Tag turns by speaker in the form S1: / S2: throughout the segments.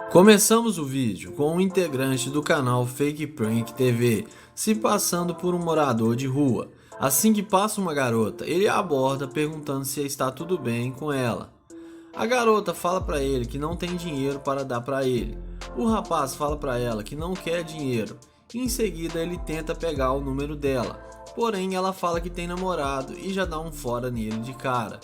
S1: Começamos o vídeo com um integrante do canal Fake Prank TV se passando por um morador de rua. Assim que passa uma garota, ele a aborda perguntando se está tudo bem com ela. A garota fala para ele que não tem dinheiro para dar para ele. O rapaz fala para ela que não quer dinheiro e em seguida ele tenta pegar o número dela. Porém, ela fala que tem namorado e já dá um fora nele de cara.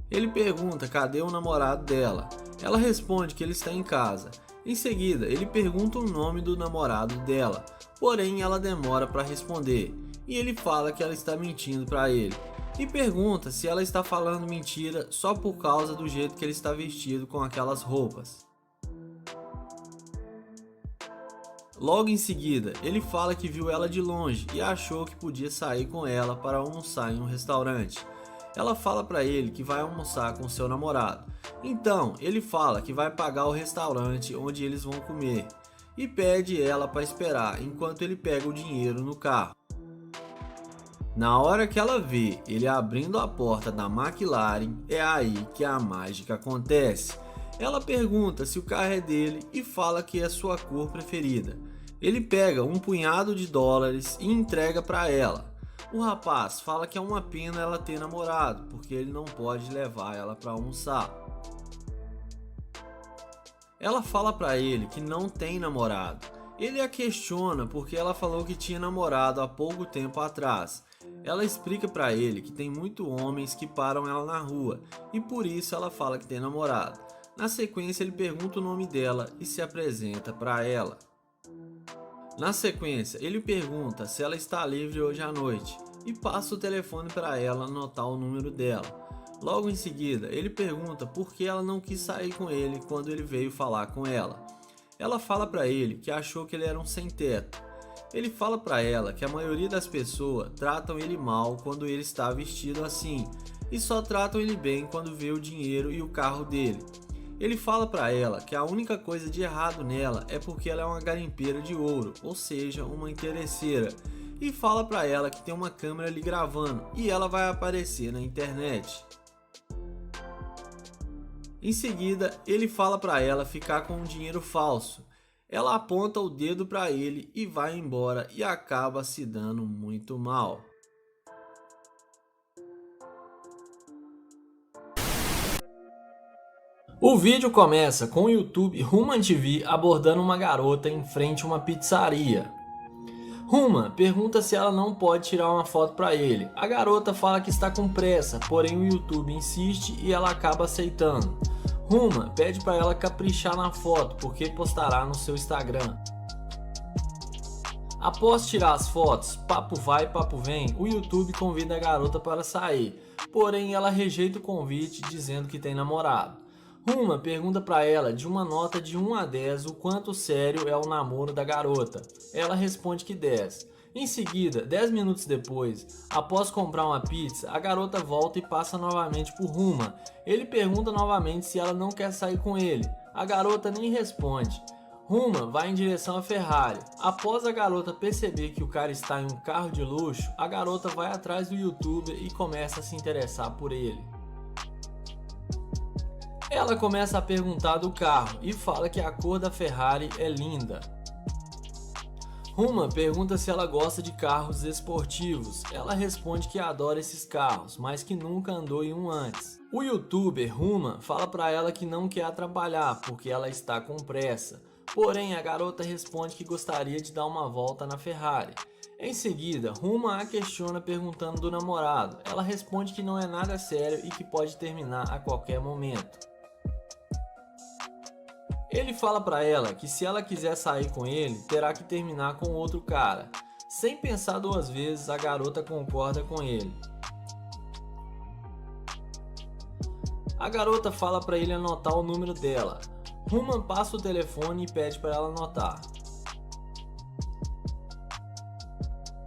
S1: Ele pergunta cadê o namorado dela. Ela responde que ele está em casa. Em seguida, ele pergunta o nome do namorado dela, porém ela demora para responder e ele fala que ela está mentindo para ele e pergunta se ela está falando mentira só por causa do jeito que ele está vestido com aquelas roupas. Logo em seguida, ele fala que viu ela de longe e achou que podia sair com ela para almoçar em um restaurante. Ela fala para ele que vai almoçar com seu namorado. Então, ele fala que vai pagar o restaurante onde eles vão comer e pede ela para esperar enquanto ele pega o dinheiro no carro. Na hora que ela vê ele abrindo a porta da McLaren, é aí que a mágica acontece. Ela pergunta se o carro é dele e fala que é sua cor preferida. Ele pega um punhado de dólares e entrega para ela. O rapaz fala que é uma pena ela ter namorado, porque ele não pode levar ela para almoçar. Ela fala para ele que não tem namorado. Ele a questiona porque ela falou que tinha namorado há pouco tempo atrás. Ela explica para ele que tem muitos homens que param ela na rua e por isso ela fala que tem namorado. Na sequência, ele pergunta o nome dela e se apresenta para ela. Na sequência, ele pergunta se ela está livre hoje à noite e passa o telefone para ela anotar o número dela. Logo em seguida, ele pergunta por que ela não quis sair com ele quando ele veio falar com ela. Ela fala para ele que achou que ele era um sem-teto. Ele fala para ela que a maioria das pessoas tratam ele mal quando ele está vestido assim e só tratam ele bem quando vê o dinheiro e o carro dele. Ele fala para ela que a única coisa de errado nela é porque ela é uma garimpeira de ouro, ou seja, uma interesseira, e fala para ela que tem uma câmera ali gravando e ela vai aparecer na internet. Em seguida, ele fala para ela ficar com um dinheiro falso. Ela aponta o dedo para ele e vai embora e acaba se dando muito mal. O vídeo começa com o YouTube Human TV abordando uma garota em frente a uma pizzaria. Human pergunta se ela não pode tirar uma foto para ele. A garota fala que está com pressa, porém o YouTube insiste e ela acaba aceitando. Human pede para ela caprichar na foto porque postará no seu Instagram. Após tirar as fotos, papo vai, papo vem, o YouTube convida a garota para sair, porém ela rejeita o convite dizendo que tem namorado. Uma pergunta para ela de uma nota de 1 a 10 o quanto sério é o namoro da garota. Ela responde que 10. Em seguida, 10 minutos depois, após comprar uma pizza, a garota volta e passa novamente por Uma. Ele pergunta novamente se ela não quer sair com ele. A garota nem responde. Uma vai em direção à Ferrari. Após a garota perceber que o cara está em um carro de luxo, a garota vai atrás do youtuber e começa a se interessar por ele. Ela começa a perguntar do carro e fala que a cor da Ferrari é linda. Uma pergunta se ela gosta de carros esportivos. Ela responde que adora esses carros, mas que nunca andou em um antes. O youtuber Uma fala para ela que não quer atrapalhar porque ela está com pressa. Porém, a garota responde que gostaria de dar uma volta na Ferrari. Em seguida, Uma a questiona perguntando do namorado. Ela responde que não é nada sério e que pode terminar a qualquer momento. Ele fala para ela que se ela quiser sair com ele, terá que terminar com outro cara. Sem pensar duas vezes, a garota concorda com ele. A garota fala para ele anotar o número dela. Uma passa o telefone e pede para ela anotar.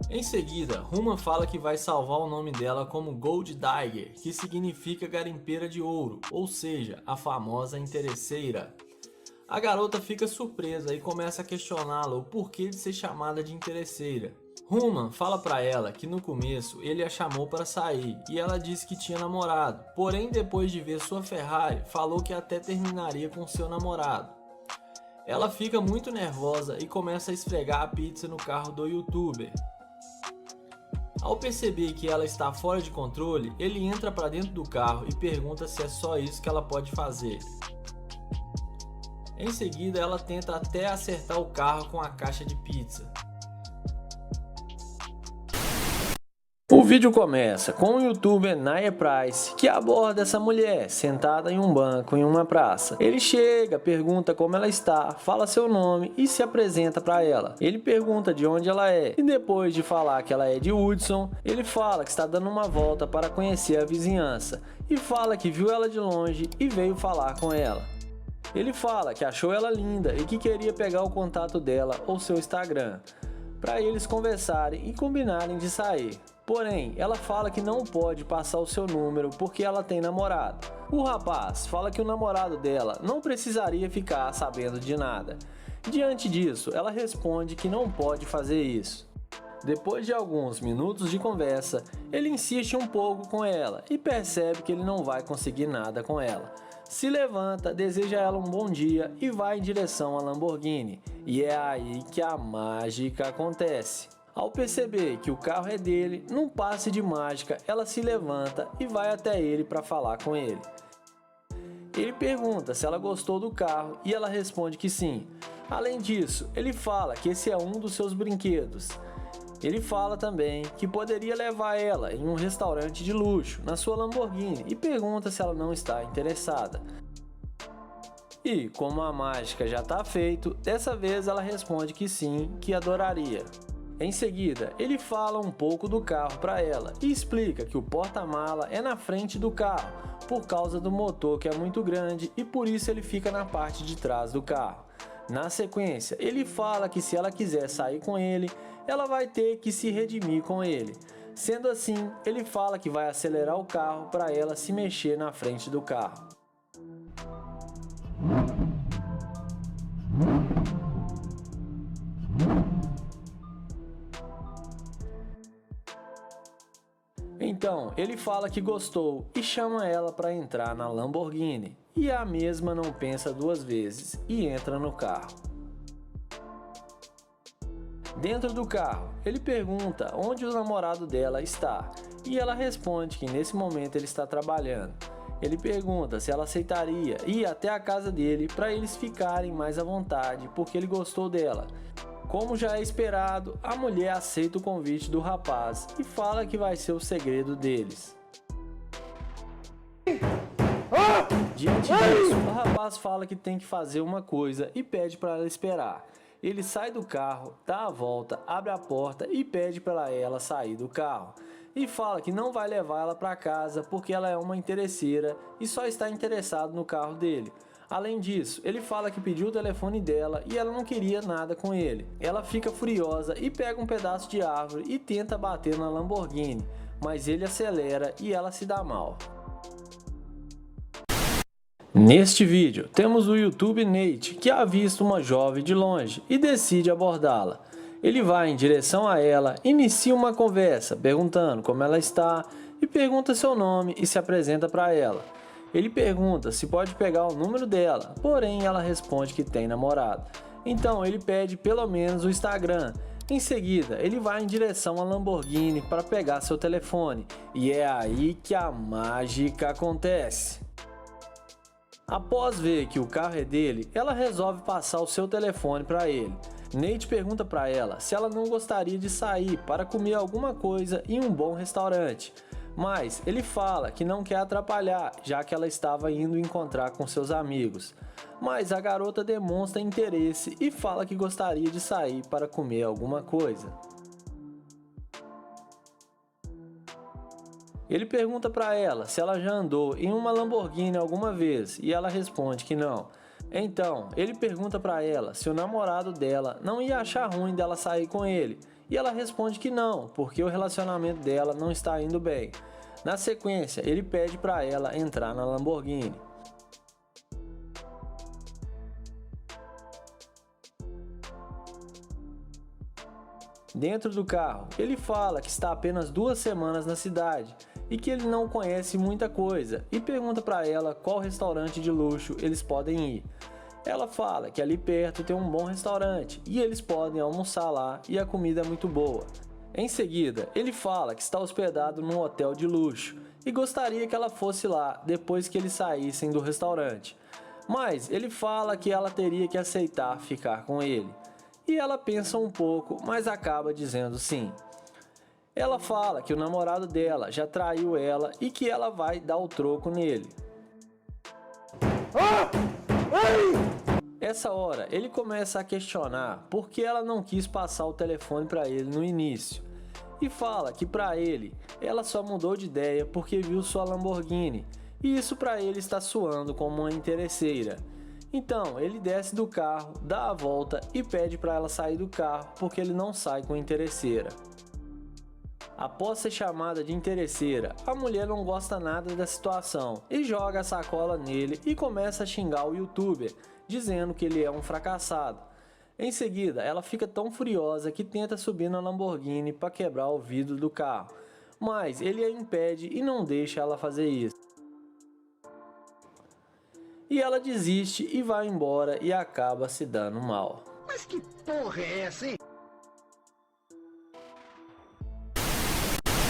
S1: Em seguida, Uma fala que vai salvar o nome dela como Gold Digger, que significa garimpeira de ouro, ou seja, a famosa interesseira. A garota fica surpresa e começa a questioná-la o porquê de ser chamada de interesseira. Ruman fala pra ela que no começo ele a chamou para sair e ela disse que tinha namorado, porém depois de ver sua Ferrari, falou que até terminaria com seu namorado. Ela fica muito nervosa e começa a esfregar a pizza no carro do youtuber. Ao perceber que ela está fora de controle, ele entra para dentro do carro e pergunta se é só isso que ela pode fazer. Em seguida, ela tenta até acertar o carro com a caixa de pizza. O vídeo começa com o youtuber Naya Price, que aborda essa mulher sentada em um banco em uma praça. Ele chega, pergunta como ela está, fala seu nome e se apresenta para ela. Ele pergunta de onde ela é e depois de falar que ela é de Hudson, ele fala que está dando uma volta para conhecer a vizinhança e fala que viu ela de longe e veio falar com ela. Ele fala que achou ela linda e que queria pegar o contato dela ou seu Instagram, para eles conversarem e combinarem de sair. Porém, ela fala que não pode passar o seu número porque ela tem namorado. O rapaz fala que o namorado dela não precisaria ficar sabendo de nada. Diante disso, ela responde que não pode fazer isso. Depois de alguns minutos de conversa, ele insiste um pouco com ela e percebe que ele não vai conseguir nada com ela. Se levanta, deseja a ela um bom dia e vai em direção à Lamborghini. E é aí que a mágica acontece. Ao perceber que o carro é dele, num passe de mágica, ela se levanta e vai até ele para falar com ele. Ele pergunta se ela gostou do carro e ela responde que sim. Além disso, ele fala que esse é um dos seus brinquedos. Ele fala também que poderia levar ela em um restaurante de luxo, na sua Lamborghini, e pergunta se ela não está interessada. E, como a mágica já está feita, dessa vez ela responde que sim, que adoraria. Em seguida, ele fala um pouco do carro para ela e explica que o porta-mala é na frente do carro, por causa do motor que é muito grande e por isso ele fica na parte de trás do carro. Na sequência, ele fala que se ela quiser sair com ele, ela vai ter que se redimir com ele. Sendo assim, ele fala que vai acelerar o carro para ela se mexer na frente do carro. Então, ele fala que gostou e chama ela para entrar na Lamborghini. E a mesma não pensa duas vezes e entra no carro. Dentro do carro, ele pergunta onde o namorado dela está e ela responde que nesse momento ele está trabalhando. Ele pergunta se ela aceitaria ir até a casa dele para eles ficarem mais à vontade porque ele gostou dela. Como já é esperado, a mulher aceita o convite do rapaz e fala que vai ser o segredo deles. Diante disso, o rapaz fala que tem que fazer uma coisa e pede para ela esperar. Ele sai do carro, dá a volta, abre a porta e pede para ela sair do carro. E fala que não vai levar ela para casa porque ela é uma interesseira e só está interessado no carro dele. Além disso, ele fala que pediu o telefone dela e ela não queria nada com ele. Ela fica furiosa e pega um pedaço de árvore e tenta bater na Lamborghini, mas ele acelera e ela se dá mal. Neste vídeo, temos o youtuber Nate, que avista uma jovem de longe e decide abordá-la. Ele vai em direção a ela, inicia uma conversa, perguntando como ela está e pergunta seu nome e se apresenta para ela. Ele pergunta se pode pegar o número dela, porém ela responde que tem namorado. Então ele pede pelo menos o Instagram. Em seguida, ele vai em direção à Lamborghini para pegar seu telefone. E é aí que a mágica acontece. Após ver que o carro é dele, ela resolve passar o seu telefone para ele. Nate pergunta para ela se ela não gostaria de sair para comer alguma coisa em um bom restaurante. Mas ele fala que não quer atrapalhar, já que ela estava indo encontrar com seus amigos. Mas a garota demonstra interesse e fala que gostaria de sair para comer alguma coisa. Ele pergunta para ela se ela já andou em uma Lamborghini alguma vez e ela responde que não. Então, ele pergunta para ela se o namorado dela não ia achar ruim dela sair com ele. E ela responde que não, porque o relacionamento dela não está indo bem. Na sequência, ele pede para ela entrar na Lamborghini.
S2: Dentro do carro, ele fala que está apenas 2 semanas na cidade e que ele não conhece muita coisa e pergunta para ela qual restaurante de luxo eles podem ir. Ela fala que ali perto tem um bom restaurante e eles podem almoçar lá e a comida é muito boa. Em seguida, ele fala que está hospedado num hotel de luxo e gostaria que ela fosse lá depois que eles saíssem do restaurante. Mas ele fala que ela teria que aceitar ficar com ele. E ela pensa um pouco, mas acaba dizendo sim. Ela fala que o namorado dela já traiu ela e que ela vai dar o troco nele. Essa hora, ele começa a questionar por que ela não quis passar o telefone para ele no início. E fala que para ele, ela só mudou de ideia porque viu sua Lamborghini. E isso para ele está soando como uma interesseira. Então, ele desce do carro, dá a volta e pede para ela sair do carro porque ele não sai com interesseira. Após ser chamada de interesseira, a mulher não gosta nada da situação e joga a sacola nele e começa a xingar o youtuber, dizendo que ele é um fracassado. Em seguida, ela fica tão furiosa que tenta subir na Lamborghini para quebrar o vidro do carro, mas ele a impede e não deixa ela fazer isso. E ela desiste e vai embora e acaba se dando mal.
S3: Mas que porra é essa, hein?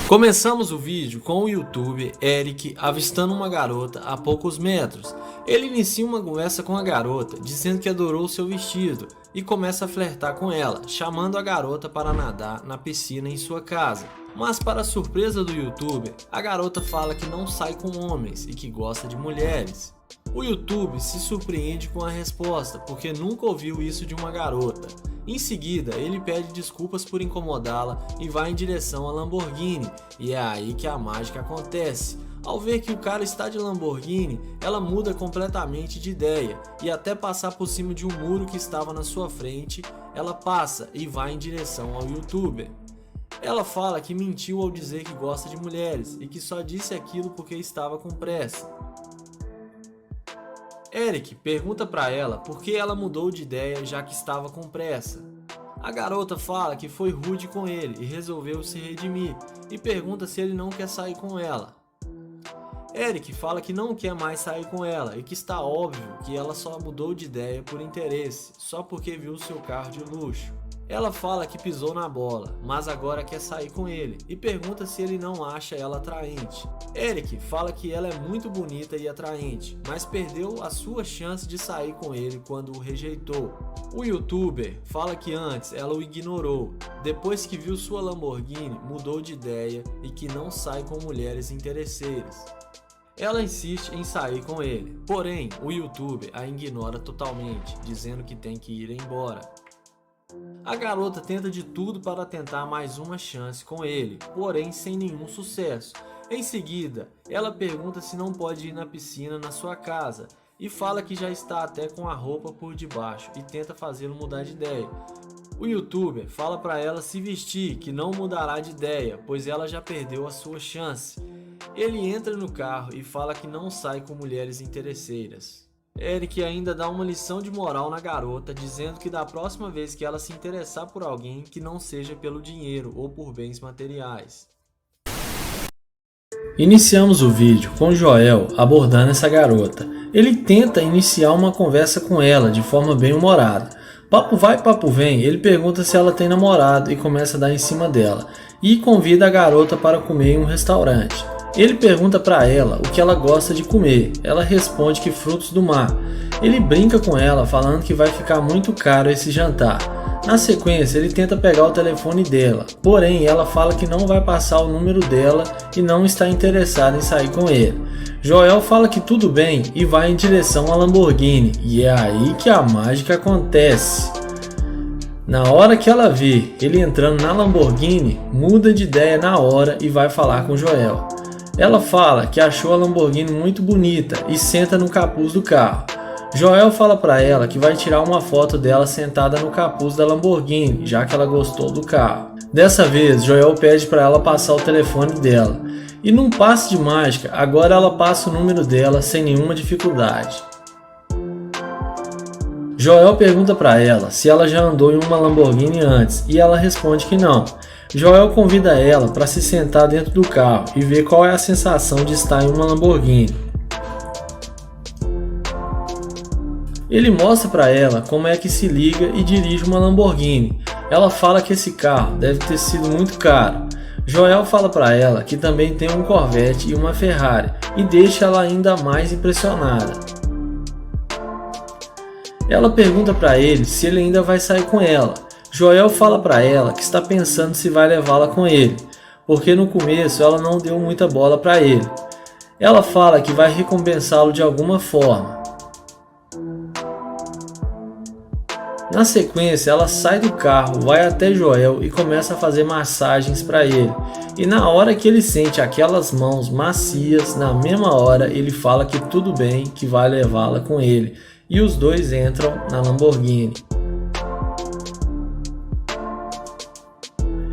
S1: Começamos o vídeo com o youtuber Eric avistando uma garota a poucos metros. Ele inicia uma conversa com a garota, dizendo que adorou seu vestido e começa a flertar com ela, chamando a garota para nadar na piscina em sua casa. Mas para a surpresa do youtuber, a garota fala que não sai com homens e que gosta de mulheres. O YouTube se surpreende com a resposta, porque nunca ouviu isso de uma garota. Em seguida, ele pede desculpas por incomodá-la e vai em direção à Lamborghini, e é aí que a mágica acontece. Ao ver que o cara está de Lamborghini, ela muda completamente de ideia, e até passar por cima de um muro que estava na sua frente, ela passa e vai em direção ao YouTuber. Ela fala que mentiu ao dizer que gosta de mulheres e que só disse aquilo porque estava com pressa. Eric pergunta para ela por que ela mudou de ideia já que estava com pressa. A garota fala que foi rude com ele e resolveu se redimir e pergunta se ele não quer sair com ela. Eric fala que não quer mais sair com ela e que está óbvio que ela só mudou de ideia por interesse, só porque viu seu carro de luxo. Ela fala que pisou na bola, mas agora quer sair com ele e pergunta se ele não acha ela atraente. Eric fala que ela é muito bonita e atraente, mas perdeu a sua chance de sair com ele quando o rejeitou. O youtuber fala que antes ela o ignorou, depois que viu sua Lamborghini mudou de ideia e que não sai com mulheres interesseiras. Ela insiste em sair com ele, porém o youtuber a ignora totalmente, dizendo que tem que ir embora. A garota tenta de tudo para tentar mais uma chance com ele, porém sem nenhum sucesso. Em seguida, ela pergunta se não pode ir na piscina na sua casa e fala que já está até com a roupa por debaixo e tenta fazê-lo mudar de ideia. O youtuber fala para ela se vestir, que não mudará de ideia, pois ela já perdeu a sua chance. Ele entra no carro e fala que não sai com mulheres interesseiras. Eric ainda dá uma lição de moral na garota, dizendo que da próxima vez que ela se interessar por alguém, que não seja pelo dinheiro ou por bens materiais. Iniciamos o vídeo com Joel abordando essa garota. Ele tenta iniciar uma conversa com ela de forma bem humorada. Papo vai, papo vem, ele pergunta se ela tem namorado e começa a dar em cima dela. E convida a garota para comer em um restaurante. Ele pergunta para ela o que ela gosta de comer. Ela responde que frutos do mar. Ele brinca com ela falando que vai ficar muito caro esse jantar. Na sequência, ele tenta pegar o telefone dela, porém ela fala que não vai passar o número dela e não está interessada em sair com ele. Joel fala que tudo bem e vai em direção à Lamborghini, e é aí que a mágica acontece. Na hora que ela vê ele entrando na Lamborghini, muda de ideia na hora e vai falar com Joel. Ela fala que achou a Lamborghini muito bonita e senta no capuz do carro. Joel fala para ela que vai tirar uma foto dela sentada no capuz da Lamborghini, já que ela gostou do carro. Dessa vez, Joel pede para ela passar o telefone dela. E num passe de mágica, agora ela passa o número dela sem nenhuma dificuldade. Joel pergunta para ela se ela já andou em uma Lamborghini antes e ela responde que não. Joel convida ela para se sentar dentro do carro e ver qual é a sensação de estar em uma Lamborghini. Ele mostra para ela como é que se liga e dirige uma Lamborghini. Ela fala que esse carro deve ter sido muito caro. Joel fala para ela que também tem um Corvette e uma Ferrari e deixa ela ainda mais impressionada. Ela pergunta para ele se ele ainda vai sair com ela. Joel fala para ela que está pensando se vai levá-la com ele, porque no começo ela não deu muita bola para ele. Ela fala que vai recompensá-lo de alguma forma. Na sequência, ela sai do carro, vai até Joel e começa a fazer massagens para ele. E na hora que ele sente aquelas mãos macias, na mesma hora ele fala que tudo bem, que vai levá-la com ele. E os dois entram na Lamborghini.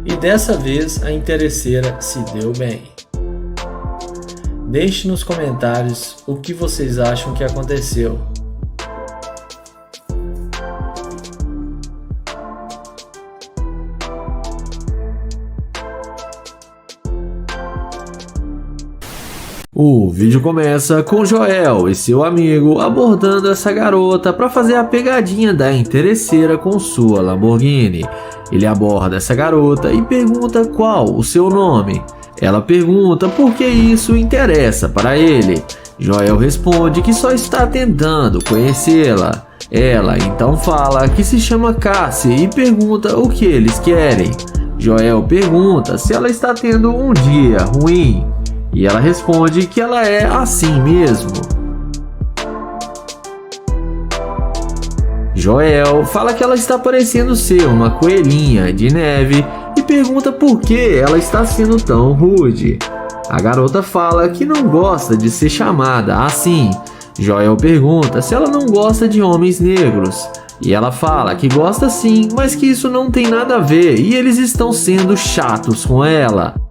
S1: E dessa vez a interesseira se deu bem. Deixe nos comentários o que vocês acham que aconteceu. O vídeo começa com Joel e seu amigo abordando essa garota para fazer a pegadinha da interesseira com sua Lamborghini. Ele aborda essa garota e pergunta qual o seu nome. Ela pergunta por que isso interessa para ele. Joel responde que só está tentando conhecê-la. Ela então fala que se chama Cassie e pergunta o que eles querem. Joel pergunta se ela está tendo um dia ruim. E ela responde que ela é assim mesmo. Joel fala que ela está parecendo ser uma coelhinha de neve e pergunta por que ela está sendo tão rude. A garota fala que não gosta de ser chamada assim. Joel pergunta se ela não gosta de homens negros. E ela fala que gosta sim, mas que isso não tem nada a ver e eles estão sendo chatos com ela.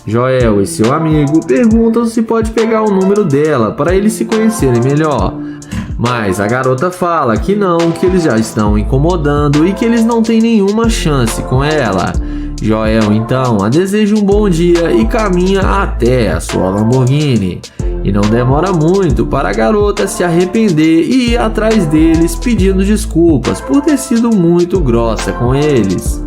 S1: Joel e seu amigo perguntam se pode pegar o número dela para eles se conhecerem melhor. Mas a garota fala que não, que eles já estão incomodando e que eles não têm nenhuma chance com ela. Joel então a deseja um bom dia e caminha até a sua Lamborghini. E não demora muito para a garota se arrepender e ir atrás deles pedindo desculpas por ter sido muito grossa com eles.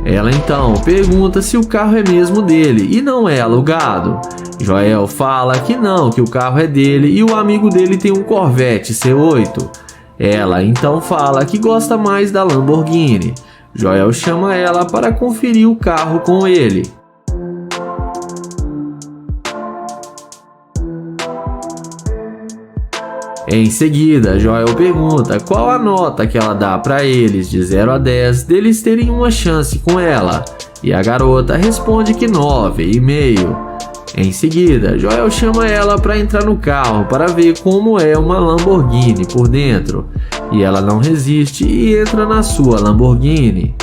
S1: Ela então pergunta se o carro é mesmo dele e não é alugado. Joel fala que não, que o carro é dele e o amigo dele tem um Corvette C8. Ela então fala que gosta mais da Lamborghini. Joel chama ela para conferir o carro com ele. Em seguida, Joel pergunta qual a nota que ela dá para eles de 0 a 10 deles terem uma chance com ela, e a garota responde que 9,5. Em seguida, Joel chama ela para entrar no carro para ver como é uma Lamborghini por dentro, e ela não resiste e entra na sua Lamborghini.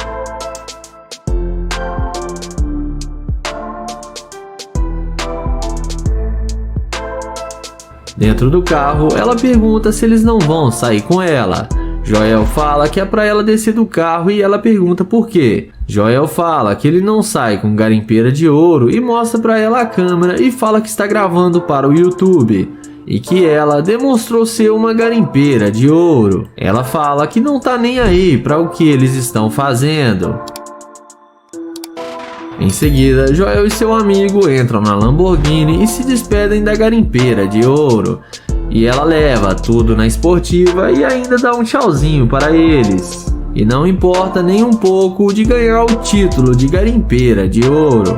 S1: Dentro do carro, ela pergunta se eles não vão sair com ela. Joel fala que é para ela descer do carro e ela pergunta por quê. Joel fala que ele não sai com garimpeira de ouro e mostra para ela a câmera e fala que está gravando para o YouTube e que ela demonstrou ser uma garimpeira de ouro. Ela fala que não tá nem aí para o que eles estão fazendo. Em seguida, Joel e seu amigo entram na Lamborghini e se despedem da garimpeira de ouro. E ela leva tudo na esportiva e ainda dá um tchauzinho para eles. E não importa nem um pouco de ganhar o título de garimpeira de ouro.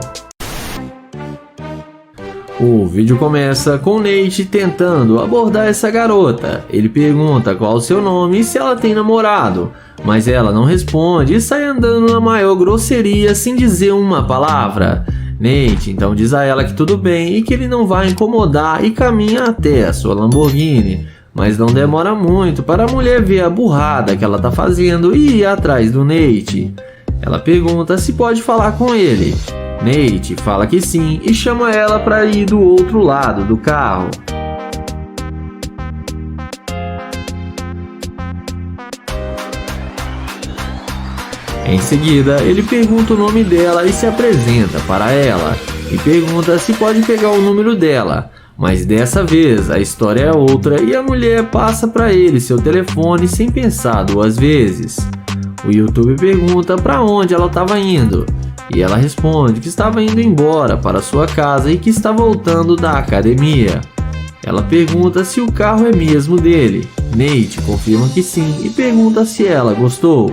S1: O vídeo começa com Nate tentando abordar essa garota. Ele pergunta qual o seu nome e se ela tem namorado, mas ela não responde e sai andando na maior grosseria sem dizer uma palavra. Nate então diz a ela que tudo bem e que ele não vai incomodar e caminha até a sua Lamborghini. Mas não demora muito para a mulher ver a burrada que ela tá fazendo e ir atrás do Nate. Ela pergunta se pode falar com ele. Nate fala que sim e chama ela para ir do outro lado do carro. Em seguida, ele pergunta o nome dela e se apresenta para ela, e pergunta se pode pegar o número dela, mas dessa vez a história é outra e a mulher passa para ele seu telefone sem pensar duas vezes. O YouTube pergunta para onde ela estava indo, e ela responde que estava indo embora para sua casa e que está voltando da academia. Ela pergunta se o carro é mesmo dele. Nate confirma que sim e pergunta se ela gostou.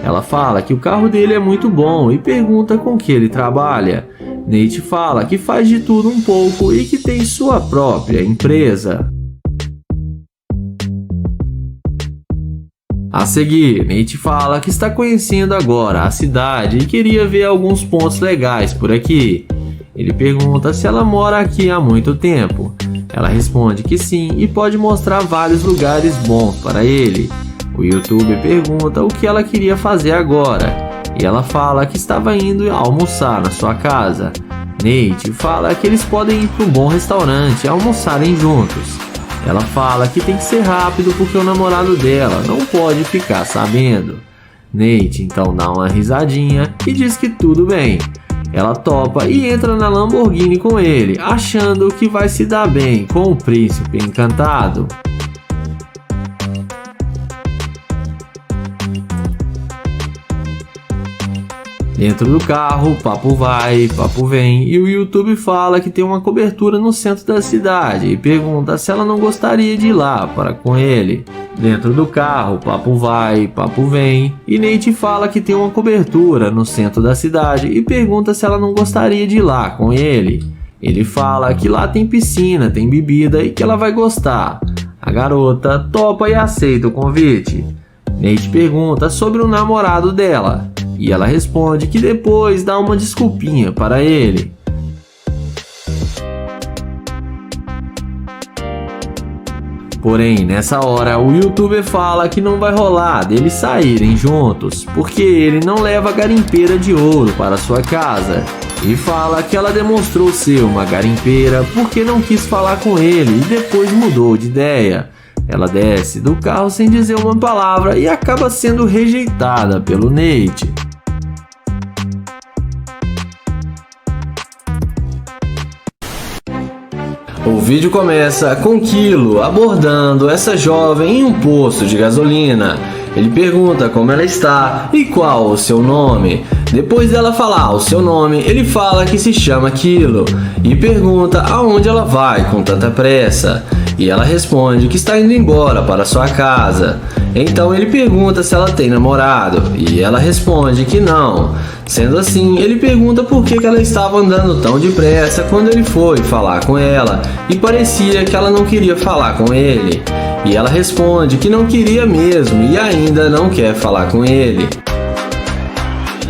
S1: Ela fala que o carro dele é muito bom e pergunta com que ele trabalha. Nate fala que faz de tudo um pouco e que tem sua própria empresa. A seguir, Nate fala que está conhecendo agora a cidade e queria ver alguns pontos legais por aqui. Ele pergunta se ela mora aqui há muito tempo. Ela responde que sim e pode mostrar vários lugares bons para ele. O YouTuber pergunta o que ela queria fazer agora, e ela fala que estava indo almoçar na sua casa. Nate fala que eles podem ir para um bom restaurante e almoçarem juntos. Ela fala que tem que ser rápido porque o namorado dela não pode ficar sabendo. Nate então dá uma risadinha e diz que tudo bem. Ela topa e entra na Lamborghini com ele, achando que vai se dar bem com o príncipe encantado. Dentro do carro, papo vai, papo vem, e o YouTube fala que tem uma cobertura no centro da cidade e pergunta se ela não gostaria de ir lá para com ele. Dentro do carro, papo vai, papo vem, e Nate fala que tem uma cobertura no centro da cidade e pergunta se ela não gostaria de ir lá com ele. Ele fala que lá tem piscina, tem bebida e que ela vai gostar. A garota topa e aceita o convite. Nate pergunta sobre o namorado dela. E ela responde que depois dá uma desculpinha para ele. Porém, nessa hora, o YouTuber fala que não vai rolar deles saírem juntos, porque ele não leva garimpeira de ouro para sua casa. E fala que ela demonstrou ser uma garimpeira porque não quis falar com ele e depois mudou de ideia. Ela desce do carro sem dizer uma palavra e acaba sendo rejeitada pelo Nate. O vídeo começa com Kilo abordando essa jovem em um posto de gasolina. Ele pergunta como ela está e qual o seu nome. Depois dela falar o seu nome, ele fala que se chama Kilo e pergunta aonde ela vai com tanta pressa. E ela responde que está indo embora para sua casa. Então ele pergunta se ela tem namorado e ela responde que não. Sendo assim, ele pergunta por que ela estava andando tão depressa quando ele foi falar com ela e parecia que ela não queria falar com ele. E ela responde que não queria mesmo e ainda não quer falar com ele.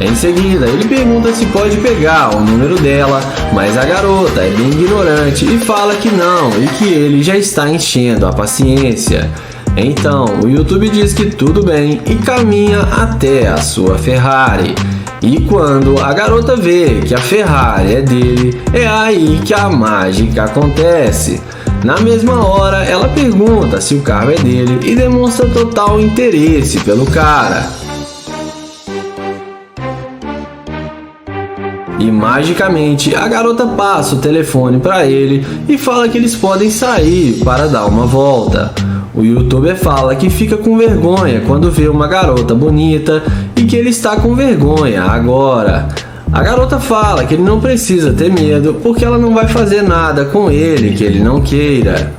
S1: Em seguida, ele pergunta se pode pegar o número dela, mas a garota é bem ignorante e fala que não e que ele já está enchendo a paciência. Então, o YouTube diz que tudo bem e caminha até a sua Ferrari. E quando a garota vê que a Ferrari é dele, é aí que a mágica acontece. Na mesma hora, ela pergunta se o carro é dele e demonstra total interesse pelo cara. E magicamente a garota passa o telefone para ele e fala que eles podem sair para dar uma volta. O YouTuber fala que fica com vergonha quando vê uma garota bonita e que ele está com vergonha agora. A garota fala que ele não precisa ter medo porque ela não vai fazer nada com ele que ele não queira.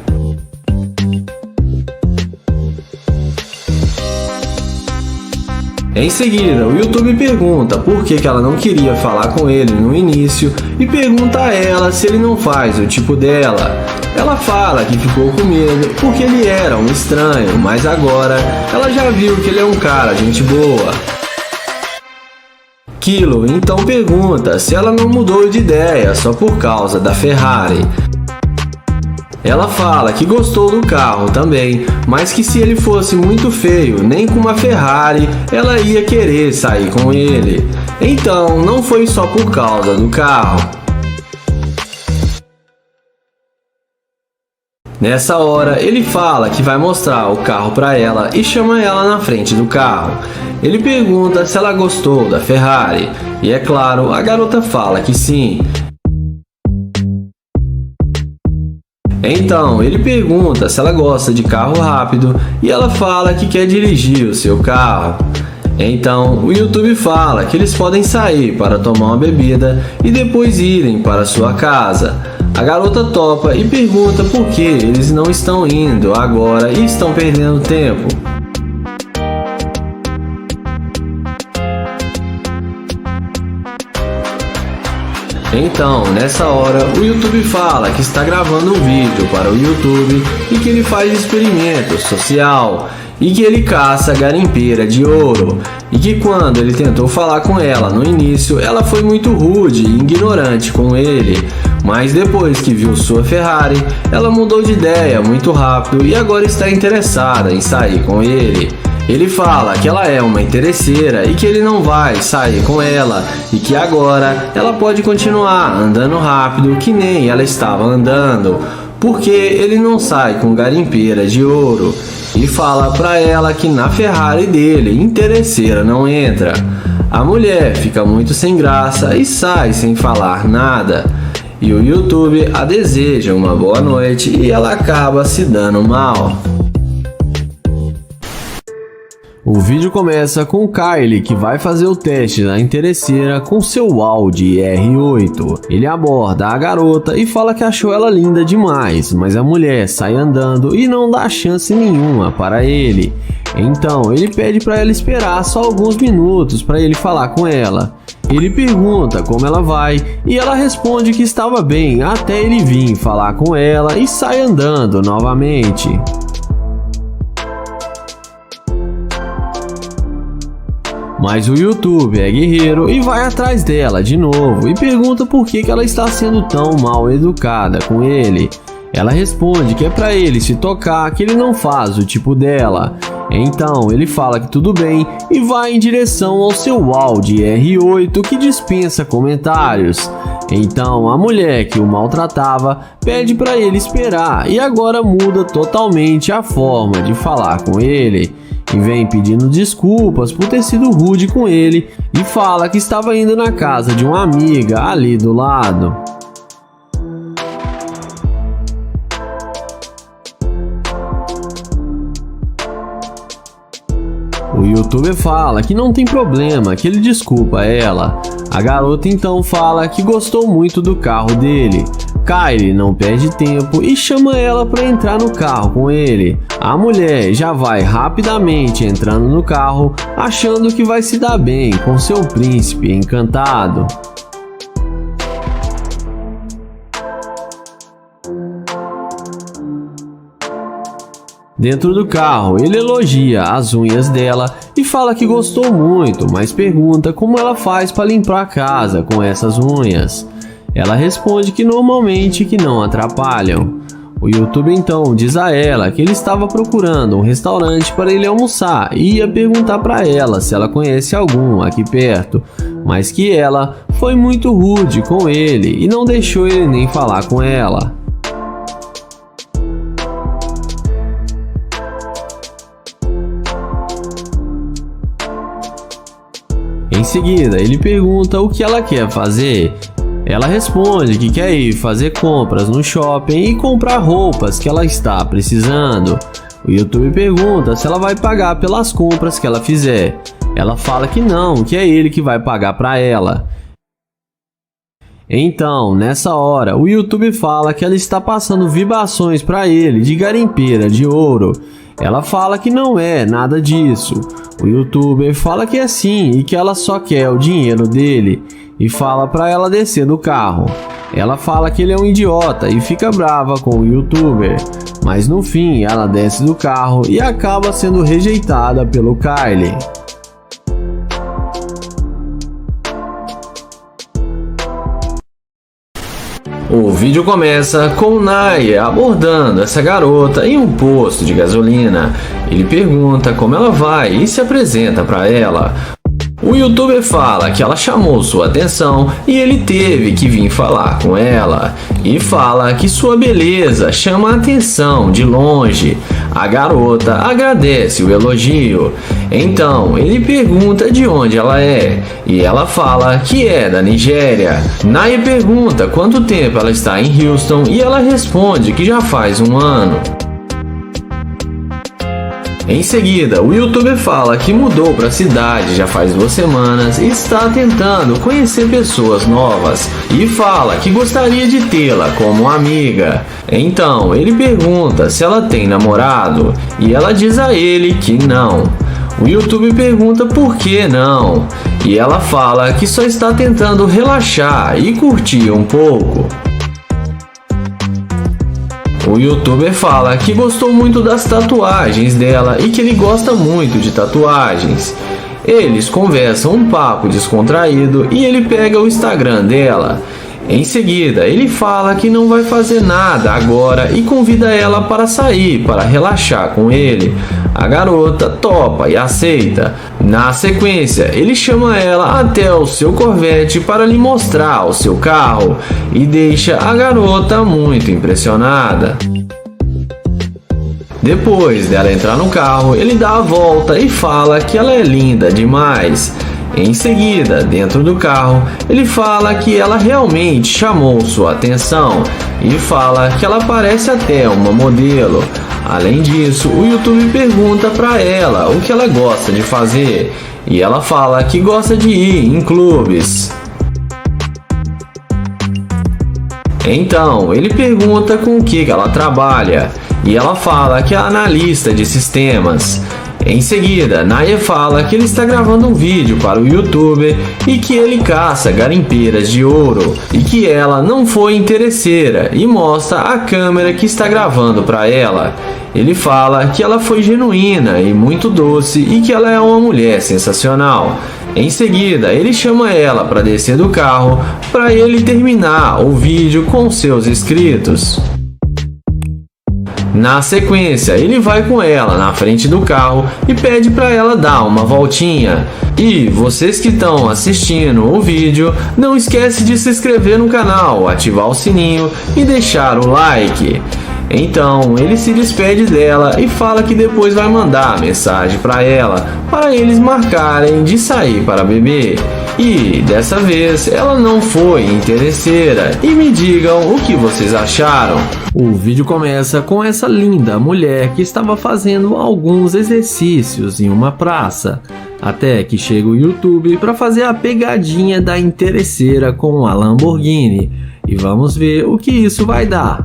S1: Em seguida, o YouTube pergunta por que ela não queria falar com ele no início e pergunta a ela se ele não faz o tipo dela. Ela fala que ficou com medo porque ele era um estranho, mas agora ela já viu que ele é um cara gente boa. Kilo então pergunta se ela não mudou de ideia só por causa da Ferrari. Ela fala que gostou do carro também, mas que se ele fosse muito feio, nem com uma Ferrari, ela ia querer sair com ele. Então, não foi só por causa do carro. Nessa hora, ele fala que vai mostrar o carro para ela e chama ela na frente do carro. Ele pergunta se ela gostou da Ferrari, e é claro, a garota fala que sim. Então, ele pergunta se ela gosta de carro rápido e ela fala que quer dirigir o seu carro. Então, o YouTube fala que eles podem sair para tomar uma bebida e depois irem para sua casa. A garota topa e pergunta por que eles não estão indo agora e estão perdendo tempo. Então, nessa hora, o YouTube fala que está gravando um vídeo para o YouTube e que ele faz experimento social e que ele caça garimpeira de ouro e que quando ele tentou falar com ela no início, ela foi muito rude e ignorante com ele, mas depois que viu sua Ferrari, ela mudou de ideia muito rápido e agora está interessada em sair com ele. Ele fala que ela é uma interesseira e que ele não vai sair com ela e que agora ela pode continuar andando rápido que nem ela estava andando, porque ele não sai com garimpeira de ouro. E fala pra ela que na Ferrari dele, interesseira não entra. A mulher fica muito sem graça e sai sem falar nada. E o YouTube a deseja uma boa noite e ela acaba se dando mal. O vídeo começa com Kylie, que vai fazer o teste da interesseira com seu Audi R8. Ele aborda a garota e fala que achou ela linda demais, mas a mulher sai andando e não dá chance nenhuma para ele. Então ele pede para ela esperar só alguns minutos para ele falar com ela. Ele pergunta como ela vai e ela responde que estava bem até ele vir falar com ela e sai andando novamente. Mas o YouTube é guerreiro e vai atrás dela de novo e pergunta por que ela está sendo tão mal educada com ele. Ela responde que é para ele se tocar, que ele não faz o tipo dela. Então ele fala que tudo bem e vai em direção ao seu Audi R8 que dispensa comentários. Então a mulher que o maltratava pede para ele esperar e agora muda totalmente a forma de falar com ele. E vem pedindo desculpas por ter sido rude com ele e fala que estava indo na casa de uma amiga ali do lado. O YouTuber fala que não tem problema, que ele desculpa ela. A garota então fala que gostou muito do carro dele. Kylie não perde tempo e chama ela para entrar no carro com ele. A mulher já vai rapidamente entrando no carro, achando que vai se dar bem com seu príncipe encantado. Dentro do carro, ele elogia as unhas dela e fala que gostou muito, mas pergunta como ela faz para limpar a casa com essas unhas. Ela responde que normalmente que não atrapalham. O YouTube então diz a ela que ele estava procurando um restaurante para ele almoçar e ia perguntar para ela se ela conhece algum aqui perto, mas que ela foi muito rude com ele e não deixou ele nem falar com ela. Em seguida, ele pergunta o que ela quer fazer. Ela responde que quer ir fazer compras no shopping e comprar roupas que ela está precisando. O YouTube pergunta se ela vai pagar pelas compras que ela fizer. Ela fala que não, que é ele que vai pagar para ela. Então, nessa hora, o YouTube fala que ela está passando vibrações para ele de garimpeira de ouro. Ela fala que não é nada disso. O YouTuber fala que é sim e que ela só quer o dinheiro dele e fala para ela descer do carro. Ela fala que ele é um idiota e fica brava com o YouTuber, mas no fim ela desce do carro e acaba sendo rejeitada pelo Kylie. O vídeo começa com Naya abordando essa garota em um posto de gasolina. Ele pergunta como ela vai e se apresenta para ela. O youtuber fala que ela chamou sua atenção e ele teve que vir falar com ela. E fala que sua beleza chama a atenção de longe. A garota agradece o elogio. Então ele pergunta de onde ela é. E ela fala que é da Nigéria. Naya pergunta quanto tempo ela está em Houston e ela responde que já faz 1 ano. Em seguida, o youtuber fala que mudou para a cidade já faz 2 semanas e está tentando conhecer pessoas novas e fala que gostaria de tê-la como amiga. Então, ele pergunta se ela tem namorado e ela diz a ele que não. O youtuber pergunta por que não e ela fala que só está tentando relaxar e curtir um pouco. O youtuber fala que gostou muito das tatuagens dela e que ele gosta muito de tatuagens. Eles conversam um papo descontraído e ele pega o Instagram dela. Em seguida, ele fala que não vai fazer nada agora e convida ela para sair para relaxar com ele. A garota topa e aceita. Na sequência, ele chama ela até o seu Corvette para lhe mostrar o seu carro e deixa a garota muito impressionada. Depois dela entrar no carro, ele dá a volta e fala que ela é linda demais. Em seguida, dentro do carro, ele fala que ela realmente chamou sua atenção e fala que ela parece até uma modelo. Além disso, o YouTube pergunta para ela o que ela gosta de fazer e ela fala que gosta de ir em clubes. Então, ele pergunta com o que ela trabalha e ela fala que é analista de sistemas. Em seguida, Naya fala que ele está gravando um vídeo para o youtuber e que ele caça garimpeiras de ouro e que ela não foi interesseira e mostra a câmera que está gravando para ela. Ele fala que ela foi genuína e muito doce e que ela é uma mulher sensacional. Em seguida, ele chama ela para descer do carro para ele terminar o vídeo com seus inscritos. Na sequência, ele vai com ela na frente do carro e pede para ela dar uma voltinha. E vocês que estão assistindo o vídeo, não esquece de se inscrever no canal, ativar o sininho e deixar o like. Então ele se despede dela e fala que depois vai mandar mensagem para ela para eles marcarem de sair para beber. E dessa vez ela não foi interesseira. E me digam o que vocês acharam. O vídeo começa com essa linda mulher que estava fazendo alguns exercícios em uma praça, até que chega o YouTube para fazer a pegadinha da interesseira com a Lamborghini. E vamos ver o que isso vai dar.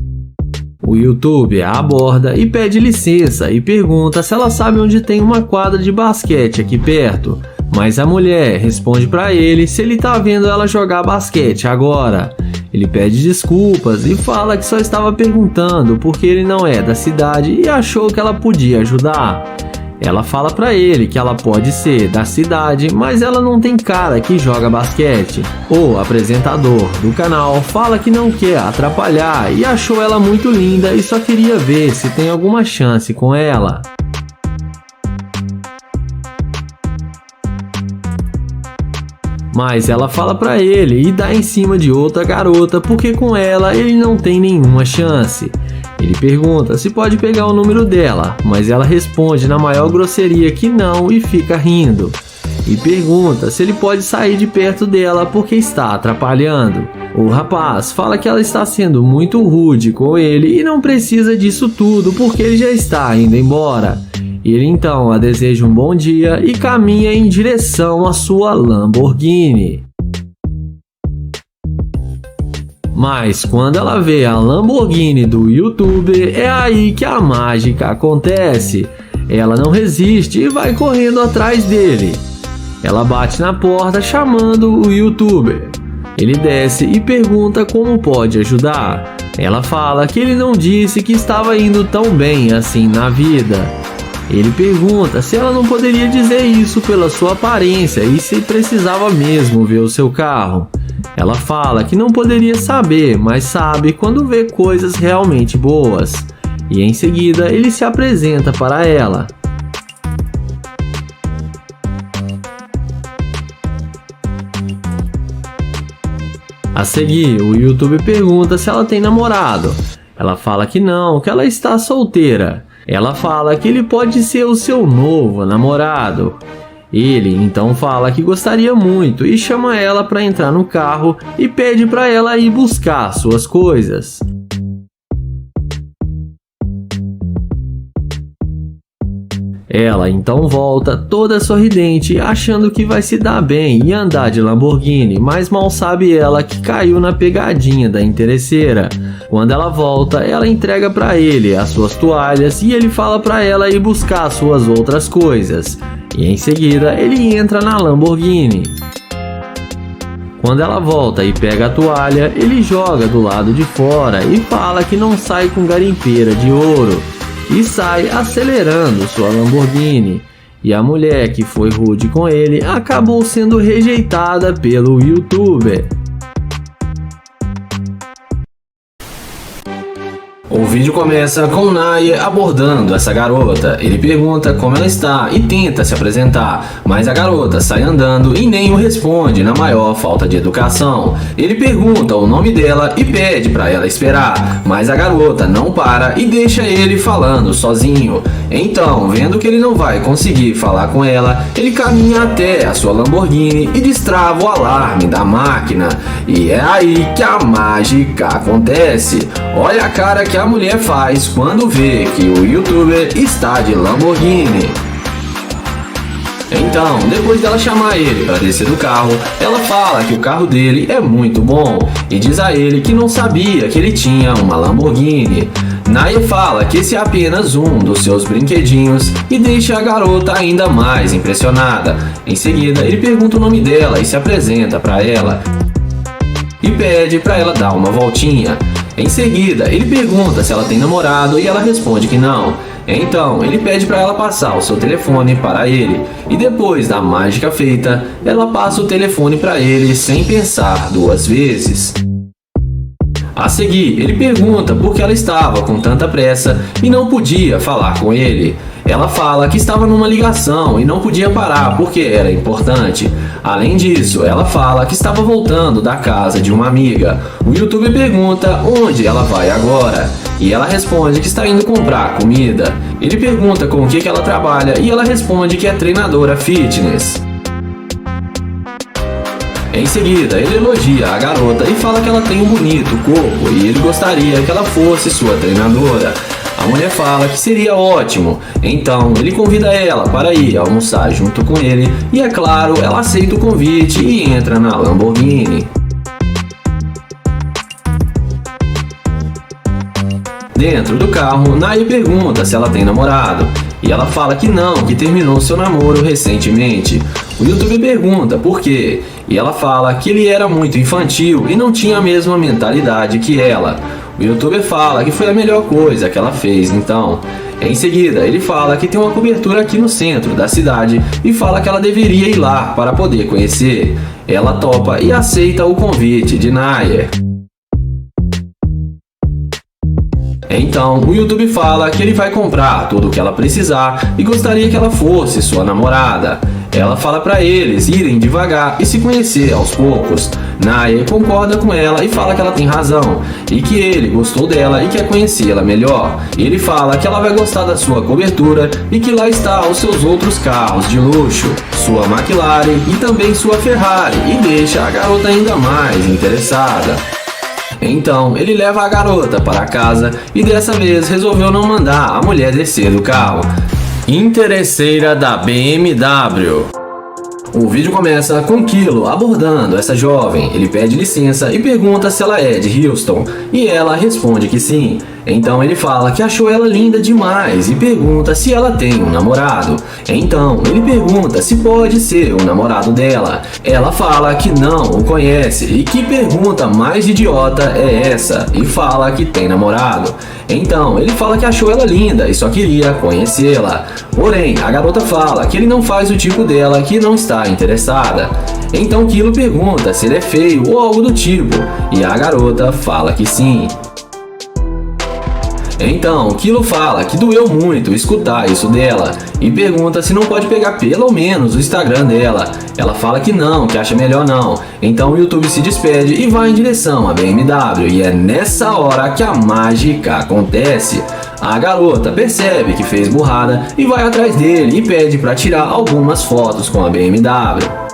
S1: O YouTube a aborda e pede licença e pergunta se ela sabe onde tem uma quadra de basquete aqui perto. Mas a mulher responde para ele se ele tá vendo ela jogar basquete agora. Ele pede desculpas e fala que só estava perguntando porque ele não é da cidade e achou que ela podia ajudar. Ela fala para ele que ela pode ser da cidade, mas ela não tem cara que joga basquete. O apresentador do canal fala que não quer atrapalhar e achou ela muito linda e só queria ver se tem alguma chance com ela. Mas ela fala pra ele e dá em cima de outra garota porque com ela ele não tem nenhuma chance. Ele pergunta se pode pegar o número dela, mas ela responde na maior grosseria que não e fica rindo. E pergunta se ele pode sair de perto dela porque está atrapalhando. O rapaz fala que ela está sendo muito rude com ele e não precisa disso tudo porque ele já está indo embora. Ele então a deseja um bom dia e caminha em direção à sua Lamborghini. Mas quando ela vê a Lamborghini do YouTuber, é aí que a mágica acontece. Ela não resiste e vai correndo atrás dele. Ela bate na porta chamando o YouTuber. Ele desce e pergunta como pode ajudar. Ela fala que ele não disse que estava indo tão bem assim na vida. Ele pergunta se ela não poderia dizer isso pela sua aparência e se precisava mesmo ver o seu carro. Ela fala que não poderia saber, mas sabe quando vê coisas realmente boas. E em seguida ele se apresenta para ela. A seguir, o YouTube pergunta se ela tem namorado. Ela fala que não, que ela está solteira. Ela fala que ele pode ser o seu novo namorado. Ele então fala que gostaria muito e chama ela para entrar no carro e pede para ela ir buscar suas coisas. Ela então volta toda sorridente, achando que vai se dar bem e andar de Lamborghini, mas mal sabe ela que caiu na pegadinha da interesseira. Quando ela volta, ela entrega para ele as suas toalhas e ele fala para ela ir buscar suas outras coisas. E em seguida, ele entra na Lamborghini. Quando ela volta e pega a toalha, ele joga do lado de fora e fala que não sai com garimpeira de ouro. E sai acelerando sua Lamborghini. E a mulher que foi rude com ele acabou sendo rejeitada pelo YouTuber. O vídeo começa com Nair abordando essa garota. Ele pergunta como ela está e tenta se apresentar, mas a garota sai andando e nem o responde, na maior falta de educação. Ele pergunta o nome dela e pede para ela esperar, mas a garota não para e deixa ele falando sozinho. Então, vendo que ele não vai conseguir falar com ela, ele caminha até a sua Lamborghini e destrava o alarme da máquina. E é aí que a mágica acontece. Olha a cara que a mulher faz quando vê que o YouTuber está de Lamborghini. Então, depois dela chamar ele para descer do carro, ela fala que o carro dele é muito bom e diz a ele que não sabia que ele tinha uma Lamborghini. Nair fala que esse é apenas um dos seus brinquedinhos e deixa a garota ainda mais impressionada. Em seguida, ele pergunta o nome dela e se apresenta para ela e pede para ela dar uma voltinha. Em seguida, ele pergunta se ela tem namorado e ela responde que não. Então, ele pede para ela passar o seu telefone para ele. E depois da mágica feita, ela passa o telefone para ele sem pensar duas vezes. A seguir, ele pergunta por que ela estava com tanta pressa e não podia falar com ele. Ela fala que estava numa ligação e não podia parar porque era importante. Além disso, ela fala que estava voltando da casa de uma amiga. O YouTuber pergunta onde ela vai agora e ela responde que está indo comprar comida. Ele pergunta com o que ela trabalha e ela responde que é treinadora fitness. Em seguida, ele elogia a garota e fala que ela tem um bonito corpo e ele gostaria que ela fosse sua treinadora. A mulher fala que seria ótimo, então ele convida ela para ir almoçar junto com ele e, é claro, ela aceita o convite e entra na Lamborghini. Dentro do carro, Nair pergunta se ela tem namorado e ela fala que não, que terminou seu namoro recentemente. O YouTuber pergunta por quê e ela fala que ele era muito infantil e não tinha a mesma mentalidade que ela. O YouTuber fala que foi a melhor coisa que ela fez, então. Em seguida, ele fala que tem uma cobertura aqui no centro da cidade e fala que ela deveria ir lá para poder conhecer. Ela topa e aceita o convite de Nair. Então, o YouTube fala que ele vai comprar tudo o que ela precisar e gostaria que ela fosse sua namorada. Ela fala para eles irem devagar e se conhecer aos poucos. Nair concorda com ela e fala que ela tem razão e que ele gostou dela e quer conhecê-la melhor. Ele fala que ela vai gostar da sua cobertura e que lá está os seus outros carros de luxo, sua McLaren e também sua Ferrari, e deixa a garota ainda mais interessada. Então, ele leva a garota para casa e dessa vez resolveu não mandar a mulher descer do carro. Interesseira da BMW. O vídeo começa com Kilo abordando essa jovem. Ele pede licença e pergunta se ela é de Houston e ela responde que sim. Então ele fala que achou ela linda demais e pergunta se ela tem um namorado. Então ele pergunta se pode ser o namorado dela. Ela fala que não o conhece e que pergunta mais idiota é essa e fala que tem namorado. Então ele fala que achou ela linda e só queria conhecê-la. Porém, a garota fala que ele não faz o tipo dela, que não está interessada. Então Kilo pergunta se ele é feio ou algo do tipo, e a garota fala que sim. Então Kilo fala que doeu muito escutar isso dela e pergunta se não pode pegar pelo menos o Instagram dela. Ela fala que não, que acha melhor não. Então o YouTube se despede e vai em direção à BMW, e é nessa hora que a mágica acontece. A garota percebe que fez burrada e vai atrás dele e pede para tirar algumas fotos com a BMW.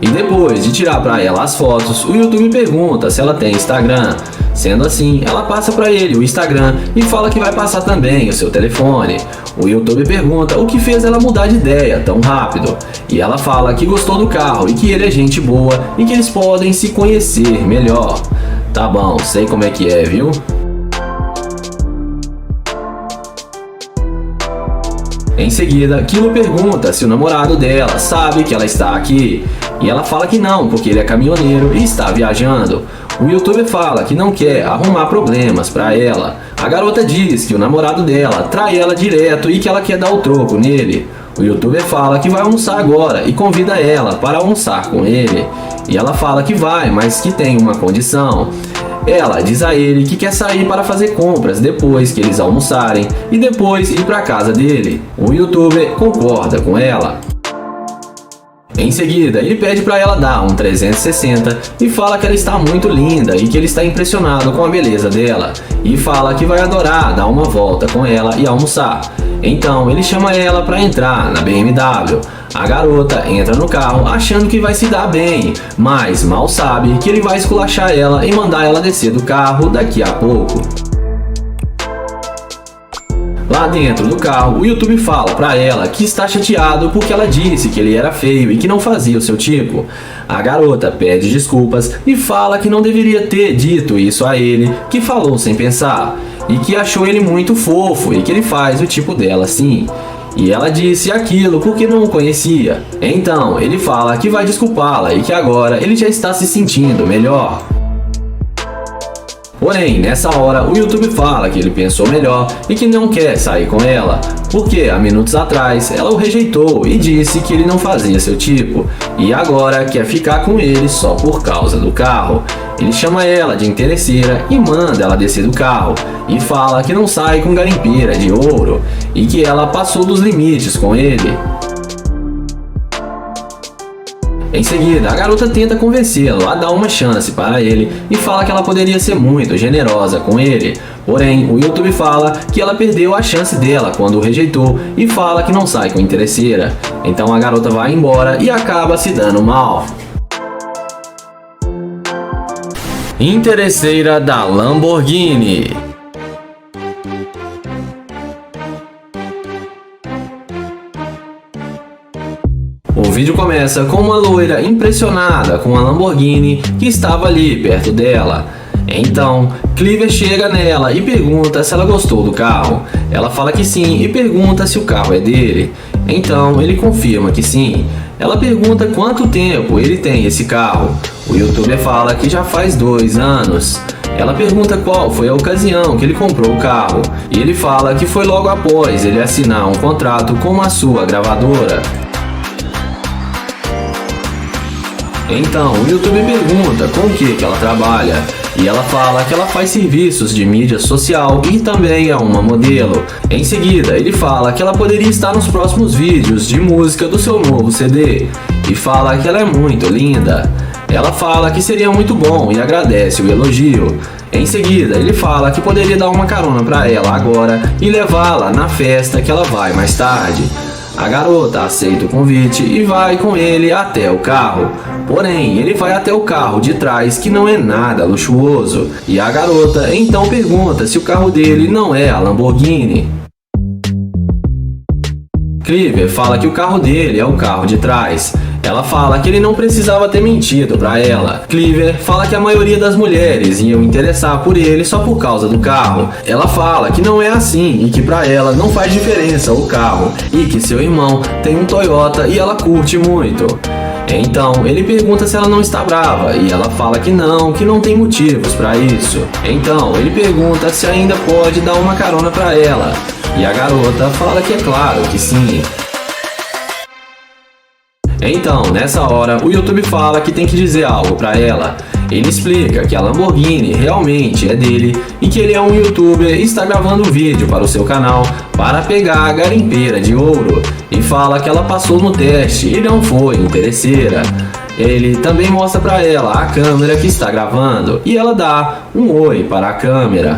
S1: E depois de tirar para ela as fotos, o YouTube pergunta se ela tem Instagram. Sendo assim, ela passa para ele o Instagram e fala que vai passar também o seu telefone. O YouTube pergunta o que fez ela mudar de ideia tão rápido. E ela fala que gostou do carro e que ele é gente boa e que eles podem se conhecer melhor. Tá bom, sei como é que é, viu? Em seguida, Kilo pergunta se o namorado dela sabe que ela está aqui. E ela fala que não, porque ele é caminhoneiro e está viajando. O YouTuber fala que não quer arrumar problemas para ela. A garota diz que o namorado dela trai ela direto e que ela quer dar o troco nele. O YouTuber fala que vai almoçar agora e convida ela para almoçar com ele. E ela fala que vai, mas que tem uma condição. Ela diz a ele que quer sair para fazer compras depois que eles almoçarem e depois ir para casa dele. O YouTuber concorda com ela. Em seguida, ele pede para ela dar um 360 e fala que ela está muito linda e que ele está impressionado com a beleza dela. E fala que vai adorar dar uma volta com ela e almoçar. Então ele chama ela para entrar na BMW. A garota entra no carro achando que vai se dar bem, mas mal sabe que ele vai esculachar ela e mandar ela descer do carro daqui a pouco. Lá dentro do carro, o YouTube fala pra ela que está chateado porque ela disse que ele era feio e que não fazia o seu tipo. A garota pede desculpas e fala que não deveria ter dito isso a ele, que falou sem pensar, e que achou ele muito fofo e que ele faz o tipo dela sim. E ela disse aquilo porque não o conhecia. Então ele fala que vai desculpá-la e que agora ele já está se sentindo melhor. Porém, nessa hora, o YouTube fala que ele pensou melhor e que não quer sair com ela, porque há minutos atrás ela o rejeitou e disse que ele não fazia seu tipo, e agora quer ficar com ele só por causa do carro. Ele chama ela de interesseira e manda ela descer do carro, e fala que não sai com garimpeira de ouro, e que ela passou dos limites com ele. Em seguida, a garota tenta convencê-lo a dar uma chance para ele e fala que ela poderia ser muito generosa com ele. Porém, o YouTube fala que ela perdeu a chance dela quando o rejeitou e fala que não sai com interesseira. Então a garota vai embora e acaba se dando mal. Interesseira da Lamborghini. O vídeo começa com uma loira impressionada com a Lamborghini que estava ali perto dela. Então, Cleaver chega nela e pergunta se ela gostou do carro. Ela fala que sim e pergunta se o carro é dele. Então, ele confirma que sim. Ela pergunta quanto tempo ele tem esse carro. O YouTuber fala que já faz 2 anos. Ela pergunta qual foi a ocasião que ele comprou o carro. E ele fala que foi logo após ele assinar um contrato com a sua gravadora. Então, o YouTube pergunta com o que ela trabalha, e ela fala que ela faz serviços de mídia social e também é uma modelo. Em seguida, ele fala que ela poderia estar nos próximos vídeos de música do seu novo CD, e fala que ela é muito linda. Ela fala que seria muito bom e agradece o elogio. Em seguida, ele fala que poderia dar uma carona para ela agora e levá-la na festa que ela vai mais tarde. A garota aceita o convite e vai com ele até o carro. Porém, ele vai até o carro de trás, que não é nada luxuoso. E a garota então pergunta se o carro dele não é a Lamborghini. Cleaver fala que o carro dele é o carro de trás. Ela fala que ele não precisava ter mentido pra ela. Cleaver fala que a maioria das mulheres iam interessar por ele só por causa do carro. Ela fala que não é assim e que pra ela não faz diferença o carro e que seu irmão tem um Toyota e ela curte muito. Então ele pergunta se ela não está brava e ela fala que não tem motivos pra isso. Então ele pergunta se ainda pode dar uma carona pra ela e a garota fala que é claro que sim. Então, nessa hora, o YouTube fala que tem que dizer algo pra ela. Ele explica que a Lamborghini realmente é dele e que ele é um youtuber e está gravando um vídeo para o seu canal para pegar a garimpeira de ouro, e fala que ela passou no teste e não foi interesseira. Ele também mostra para ela a câmera que está gravando e ela dá um oi para a câmera.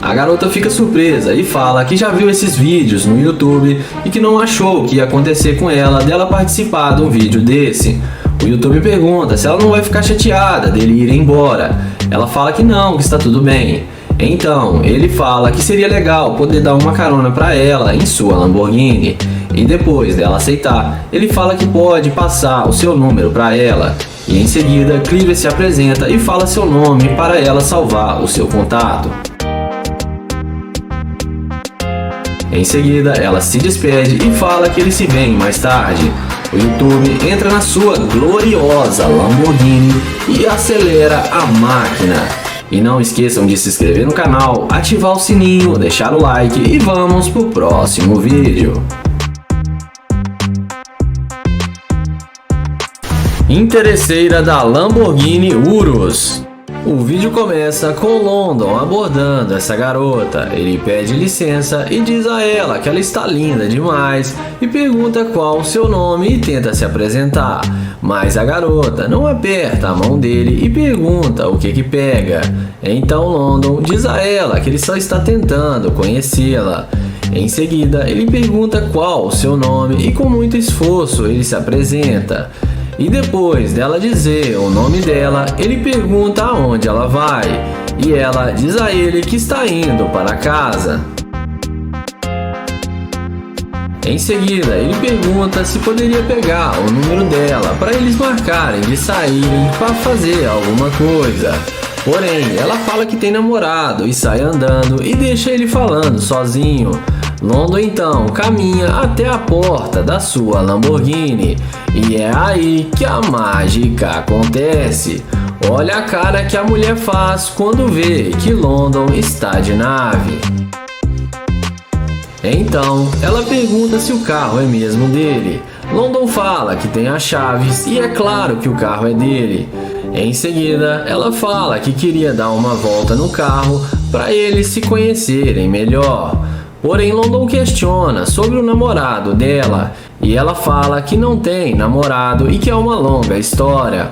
S1: A garota fica surpresa e fala que já viu esses vídeos no YouTube e que não achou o que ia acontecer com ela dela participar de um vídeo desse. O YouTube pergunta se ela não vai ficar chateada dele ir embora. Ela fala que não, que está tudo bem. Então, ele fala que seria legal poder dar uma carona para ela em sua Lamborghini. E depois dela aceitar, ele fala que pode passar o seu número para ela. E em seguida, Cleaver se apresenta e fala seu nome para ela salvar o seu contato. Em seguida, ela se despede e fala que eles se veem mais tarde. O YouTube entra na sua gloriosa Lamborghini e acelera a máquina. E não esqueçam de se inscrever no canal, ativar o sininho, deixar o like e vamos pro próximo vídeo. Interesseira da Lamborghini Urus. O vídeo começa com London abordando essa garota. Ele pede licença e diz a ela que ela está linda demais e pergunta qual o seu nome e tenta se apresentar. Mas a garota não aperta a mão dele e pergunta o que pega. Então London diz a ela que ele só está tentando conhecê-la. Em seguida, ele pergunta qual o seu nome e com muito esforço ele se apresenta. E depois dela dizer o nome dela, ele pergunta aonde ela vai. E ela diz a ele que está indo para casa. Em seguida, ele pergunta se poderia pegar o número dela para eles marcarem de saírem para fazer alguma coisa. Porém, ela fala que tem namorado e sai andando e deixa ele falando sozinho. London então caminha até a porta da sua Lamborghini e é aí que a mágica acontece. Olha a cara que a mulher faz quando vê que London está de nave. Então ela pergunta se o carro é mesmo dele. London fala que tem as chaves e é claro que o carro é dele. Em seguida, ela fala que queria dar uma volta no carro para eles se conhecerem melhor. Porém, London questiona sobre o namorado dela e ela fala que não tem namorado e que é uma longa história.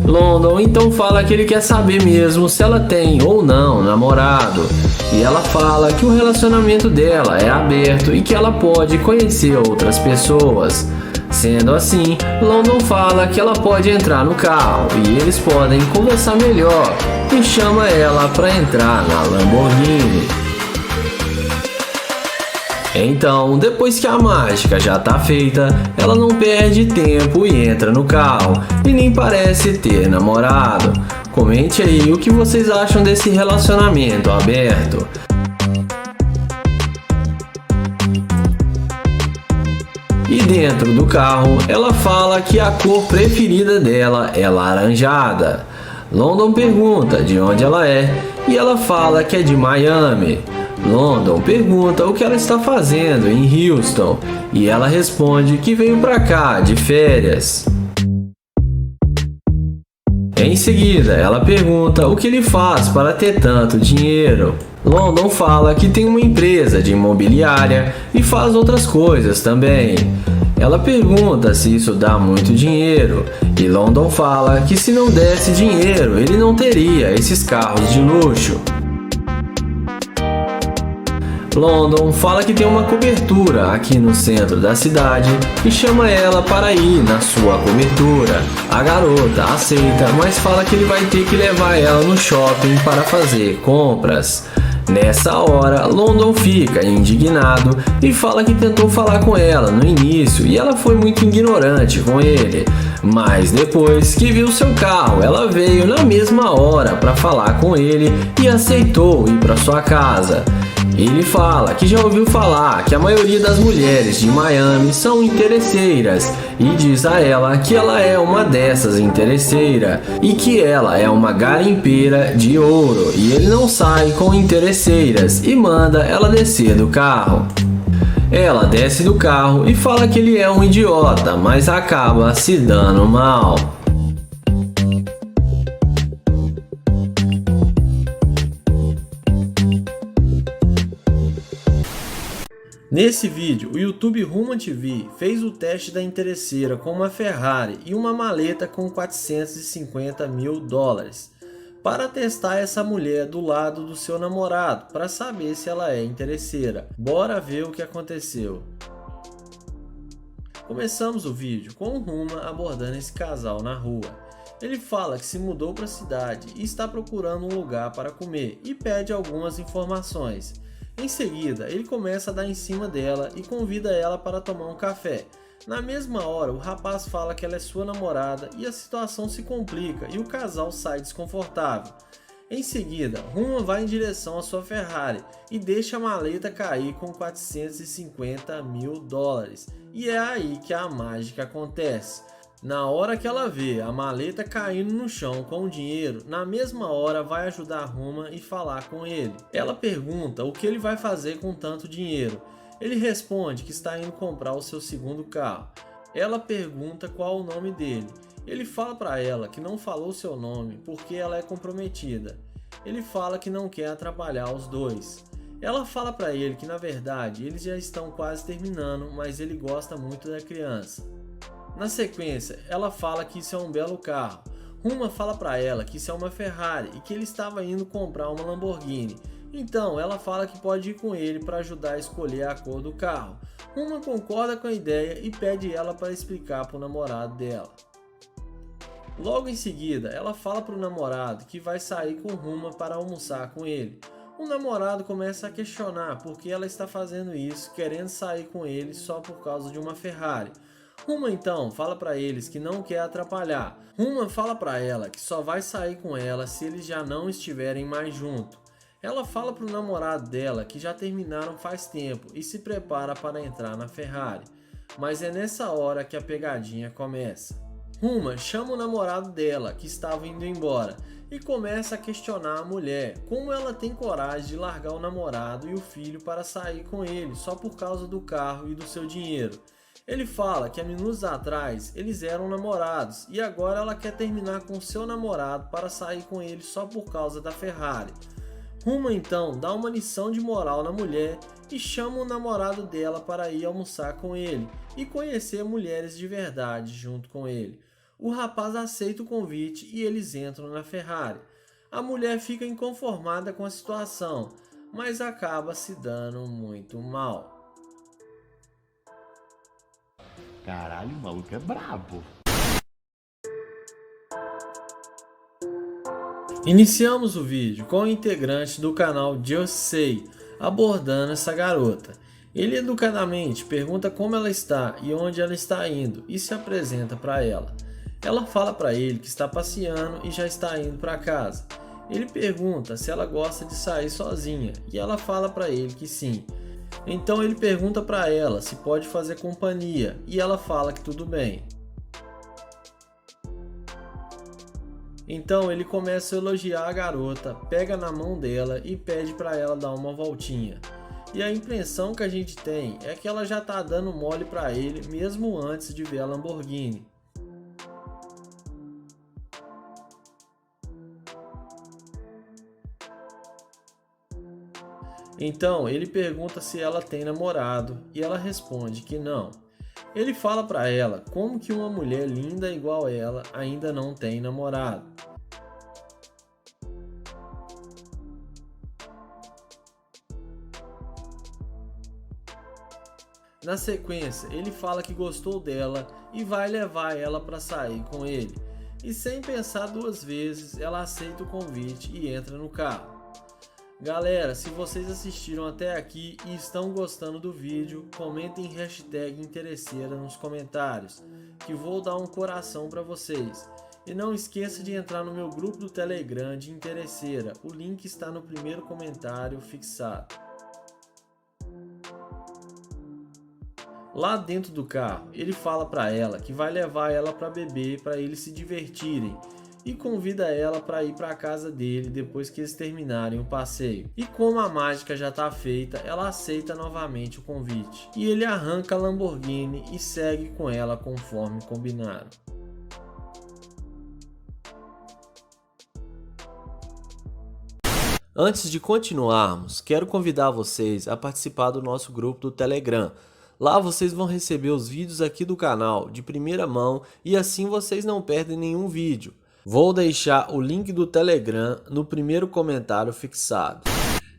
S1: London então fala que ele quer saber mesmo se ela tem ou não namorado. E ela fala que o relacionamento dela é aberto e que ela pode conhecer outras pessoas. Sendo assim, London fala que ela pode entrar no carro e eles podem conversar melhor e chama ela para entrar na Lamborghini. Então, depois que a mágica já tá feita, ela não perde tempo e entra no carro e nem parece ter namorado. Comente aí o que vocês acham desse relacionamento aberto. E dentro do carro, ela fala que a cor preferida dela é laranjada. London pergunta de onde ela é e ela fala que é de Miami. London pergunta o que ela está fazendo em Houston e ela responde que veio pra cá de férias. Em seguida, ela pergunta o que ele faz para ter tanto dinheiro. London fala que tem uma empresa de imobiliária e faz outras coisas também. Ela pergunta se isso dá muito dinheiro e London fala que se não desse dinheiro ele não teria esses carros de luxo. London fala que tem uma cobertura aqui no centro da cidade e chama ela para ir na sua cobertura. A garota aceita, mas fala que ele vai ter que levar ela no shopping para fazer compras. Nessa hora, London fica indignado e fala que tentou falar com ela no início e ela foi muito ignorante com ele. Mas depois que viu seu carro, ela veio na mesma hora para falar com ele e aceitou ir para sua casa.
S2: Ele fala que já ouviu falar que a maioria das mulheres de Miami são interesseiras e diz a ela que ela é uma dessas interesseiras e que ela é uma garimpeira de ouro e ele não sai com interesseiras e manda ela descer do carro. Ela desce do carro e fala que ele é um idiota, mas acaba se dando mal.
S1: Nesse vídeo, o YouTube Rumo TV fez o teste da interesseira com uma Ferrari e uma maleta com 450 mil dólares para testar essa mulher do lado do seu namorado para saber se ela é interesseira. Bora ver o que aconteceu. Começamos o vídeo com o Ruma abordando esse casal na rua. Ele fala que se mudou para a cidade e está procurando um lugar para comer e pede algumas informações. Em seguida, ele começa a dar em cima dela e convida ela para tomar um café. Na mesma hora, o rapaz fala que ela é sua namorada e a situação se complica e o casal sai desconfortável. Em seguida, Ruma vai em direção à sua Ferrari e deixa a maleta cair com 450 mil dólares. E é aí que a mágica acontece. Na hora que ela vê a maleta caindo no chão com o dinheiro, na mesma hora vai ajudar Ruma e falar com ele. Ela pergunta o que ele vai fazer com tanto dinheiro. Ele responde que está indo comprar o seu segundo carro. Ela pergunta qual o nome dele. Ele fala para ela que não falou seu nome porque ela é comprometida. Ele fala que não quer atrapalhar os dois. Ela fala para ele que na verdade eles já estão quase terminando, mas ele gosta muito da criança. Na sequência, ela fala que isso é um belo carro. Ruma fala para ela que isso é uma Ferrari e que ele estava indo comprar uma Lamborghini. Então, ela fala que pode ir com ele para ajudar a escolher a cor do carro. Ruma concorda com a ideia e pede ela para explicar para o namorado dela. Logo em seguida, ela fala para o namorado que vai sair com Ruma para almoçar com ele. O namorado começa a questionar por que ela está fazendo isso, querendo sair com ele só por causa de uma Ferrari. Ruma então fala para eles que não quer atrapalhar. Ruma fala para ela que só vai sair com ela se eles já não estiverem mais juntos. Ela fala para o namorado dela que já terminaram faz tempo e se prepara para entrar na Ferrari. Mas é nessa hora que a pegadinha começa. Ruma chama o namorado dela, que estava indo embora, e começa a questionar a mulher como ela tem coragem de largar o namorado e o filho para sair com ele só por causa do carro e do seu dinheiro. Ele fala que há minutos atrás eles eram namorados e agora ela quer terminar com seu namorado para sair com ele só por causa da Ferrari. Ruma então dá uma lição de moral na mulher e chama o namorado dela para ir almoçar com ele e conhecer mulheres de verdade junto com ele. O rapaz aceita o convite e eles entram na Ferrari. A mulher fica inconformada com a situação, mas acaba se dando muito mal.
S3: Caralho, o maluco é brabo.
S1: Iniciamos o vídeo com o integrante do canal Just Say abordando essa garota. Ele educadamente pergunta como ela está e onde ela está indo e se apresenta para ela. Ela fala para ele que está passeando e já está indo para casa. Ele pergunta se ela gosta de sair sozinha e ela fala para ele que sim. Então ele pergunta para ela se pode fazer companhia e ela fala que tudo bem. Então ele começa a elogiar a garota, pega na mão dela e pede para ela dar uma voltinha. E a impressão que a gente tem é que ela já está dando mole para ele mesmo antes de ver a Lamborghini. Então ele pergunta se ela tem namorado e ela responde que não. Ele fala para ela como que uma mulher linda igual ela ainda não tem namorado. Na sequência, ele fala que gostou dela e vai levar ela para sair com ele. E sem pensar duas vezes, ela aceita o convite e entra no carro. Galera, se vocês assistiram até aqui e estão gostando do vídeo, comentem hashtag interesseira nos comentários, que vou dar um coração para vocês. E não esqueça de entrar no meu grupo do Telegram de interesseira, o link está no primeiro comentário fixado. Lá dentro do carro, ele fala para ela que vai levar ela para beber para eles se divertirem e convida ela para ir para a casa dele depois que eles terminarem o passeio. E como a mágica já está feita, ela aceita novamente o convite. E ele arranca a Lamborghini e segue com ela conforme combinaram. Antes de continuarmos, quero convidar vocês a participar do nosso grupo do Telegram. Lá vocês vão receber os vídeos aqui do canal de primeira mão e assim vocês não perdem nenhum vídeo. Vou deixar o link do Telegram no primeiro comentário fixado.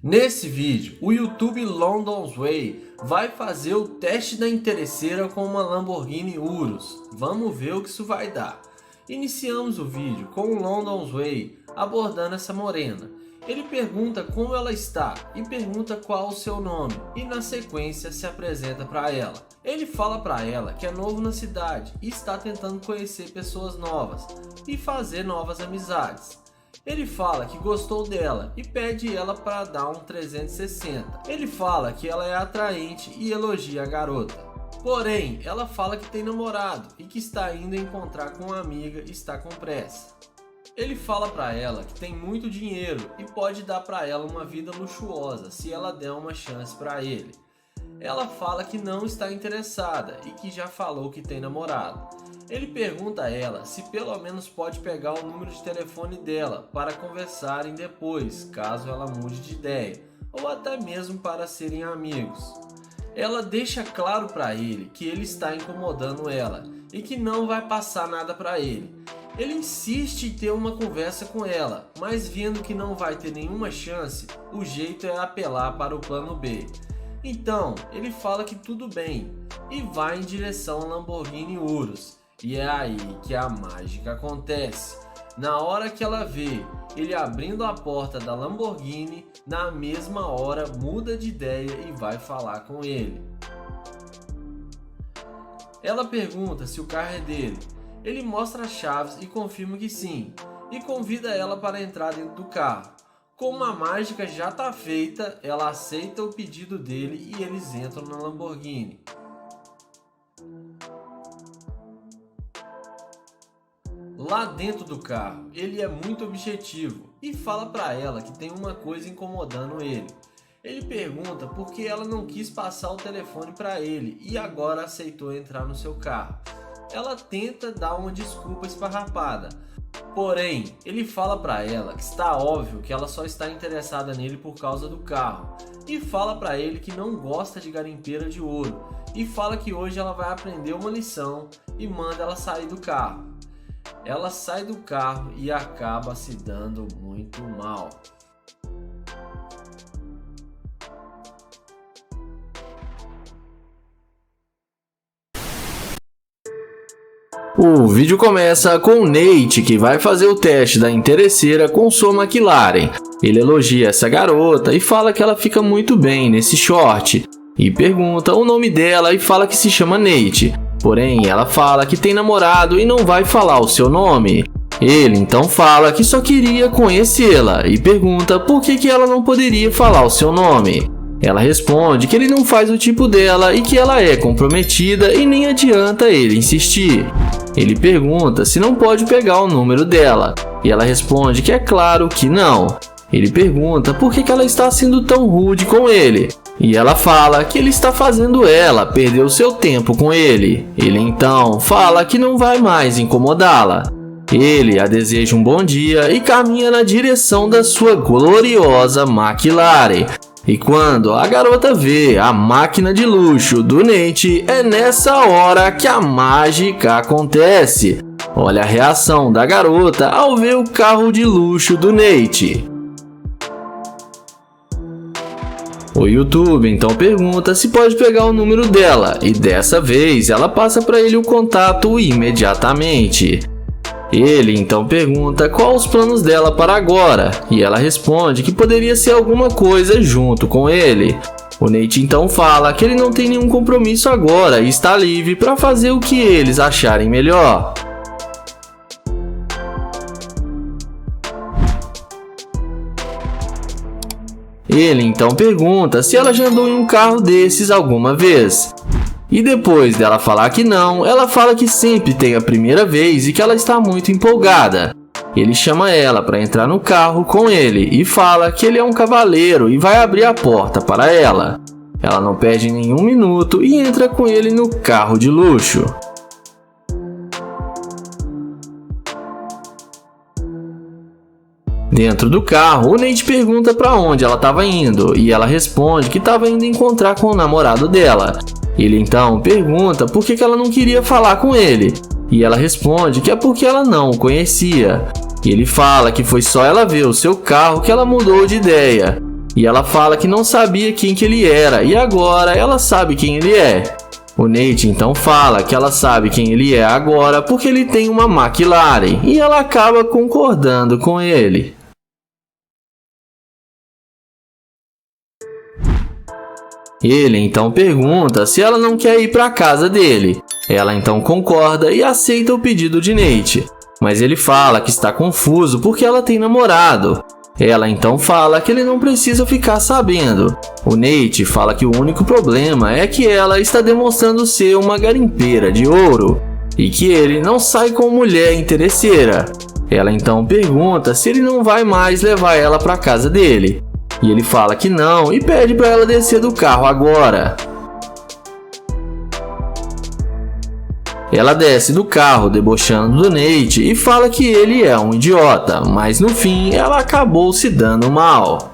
S1: Nesse vídeo, o YouTube London's Way vai fazer o teste da interesseira com uma Lamborghini Urus. Vamos ver o que isso vai dar. Iniciamos o vídeo com o London's Way abordando essa morena. Ele pergunta como ela está e pergunta qual o seu nome e na sequência se apresenta para ela. Ele fala para ela que é novo na cidade e está tentando conhecer pessoas novas e fazer novas amizades. Ele fala que gostou dela e pede ela para dar um 360. Ele fala que ela é atraente e elogia a garota. Porém, ela fala que tem namorado e que está indo encontrar com uma amiga e está com pressa. Ele fala para ela que tem muito dinheiro e pode dar para ela uma vida luxuosa se ela der uma chance para ele. Ela fala que não está interessada e que já falou que tem namorado. Ele pergunta a ela se pelo menos pode pegar o número de telefone dela para conversarem depois, caso ela mude de ideia, ou até mesmo para serem amigos. Ela deixa claro para ele que ele está incomodando ela e que não vai passar nada para ele. Ele insiste em ter uma conversa com ela, mas vendo que não vai ter nenhuma chance, o jeito é apelar para o plano B. Então, ele fala que tudo bem e vai em direção à Lamborghini Urus. E é aí que a mágica acontece. Na hora que ela vê ele abrindo a porta da Lamborghini, na mesma hora muda de ideia e vai falar com ele. Ela pergunta se o carro é dele. Ele mostra as chaves e confirma que sim, e convida ela para entrar dentro do carro. Como a mágica já está feita, ela aceita o pedido dele e eles entram na Lamborghini. Lá dentro do carro, ele é muito objetivo e fala para ela que tem uma coisa incomodando ele. Ele pergunta por que ela não quis passar o telefone para ele e agora aceitou entrar no seu carro. Ela tenta dar uma desculpa esfarrapada, porém, ele fala para ela que está óbvio que ela só está interessada nele por causa do carro e fala para ele que não gosta de garimpeira de ouro e fala que hoje ela vai aprender uma lição e manda ela sair do carro. Ela sai do carro e acaba se dando muito mal. O vídeo começa com o Nate, que vai fazer o teste da interesseira com sua McLaren. Ele elogia essa garota e fala que ela fica muito bem nesse short. E pergunta o nome dela e fala que se chama Nate. Porém, ela fala que tem namorado e não vai falar o seu nome. Ele então fala que só queria conhecê-la e pergunta por que ela não poderia falar o seu nome. Ela responde que ele não faz o tipo dela e que ela é comprometida e nem adianta ele insistir. Ele pergunta se não pode pegar o número dela e ela responde que é claro que não. Ele pergunta por que ela está sendo tão rude com ele e ela fala que ele está fazendo ela perder o seu tempo com ele. Ele então fala que não vai mais incomodá-la. Ele a deseja um bom dia e caminha na direção da sua gloriosa McLaren. E quando a garota vê a máquina de luxo do Nate, é nessa hora que a mágica acontece. Olha a reação da garota ao ver o carro de luxo do Nate. O YouTube então pergunta se pode pegar o número dela e dessa vez ela passa para ele o contato imediatamente. Ele então pergunta qual os planos dela para agora e ela responde que poderia ser alguma coisa junto com ele. O Nate então fala que ele não tem nenhum compromisso agora e está livre para fazer o que eles acharem melhor. Ele então pergunta se ela já andou em um carro desses alguma vez. E depois dela falar que não, ela fala que sempre tem a primeira vez e que ela está muito empolgada. Ele chama ela para entrar no carro com ele e fala que ele é um cavaleiro e vai abrir a porta para ela. Ela não perde nenhum minuto e entra com ele no carro de luxo. Dentro do carro, o Nate pergunta para onde ela estava indo e ela responde que estava indo encontrar com o namorado dela. Ele então pergunta por que ela não queria falar com ele e ela responde que é porque ela não o conhecia. E ele fala que foi só ela ver o seu carro que ela mudou de ideia. E ela fala que não sabia quem que ele era e agora ela sabe quem ele é. O Nate então fala que ela sabe quem ele é agora porque ele tem uma McLaren e ela acaba concordando com ele. Ele então pergunta se ela não quer ir para a casa dele. Ela então concorda e aceita o pedido de Nate, mas ele fala que está confuso porque ela tem namorado. Ela então fala que ele não precisa ficar sabendo. O Nate fala que o único problema é que ela está demonstrando ser uma garimpeira de ouro e que ele não sai com mulher interesseira. Ela então pergunta se ele não vai mais levar ela para a casa dele. E ele fala que não e pede para ela descer do carro agora. Ela desce do carro debochando do Nate e fala que ele é um idiota, mas no fim ela acabou se dando mal.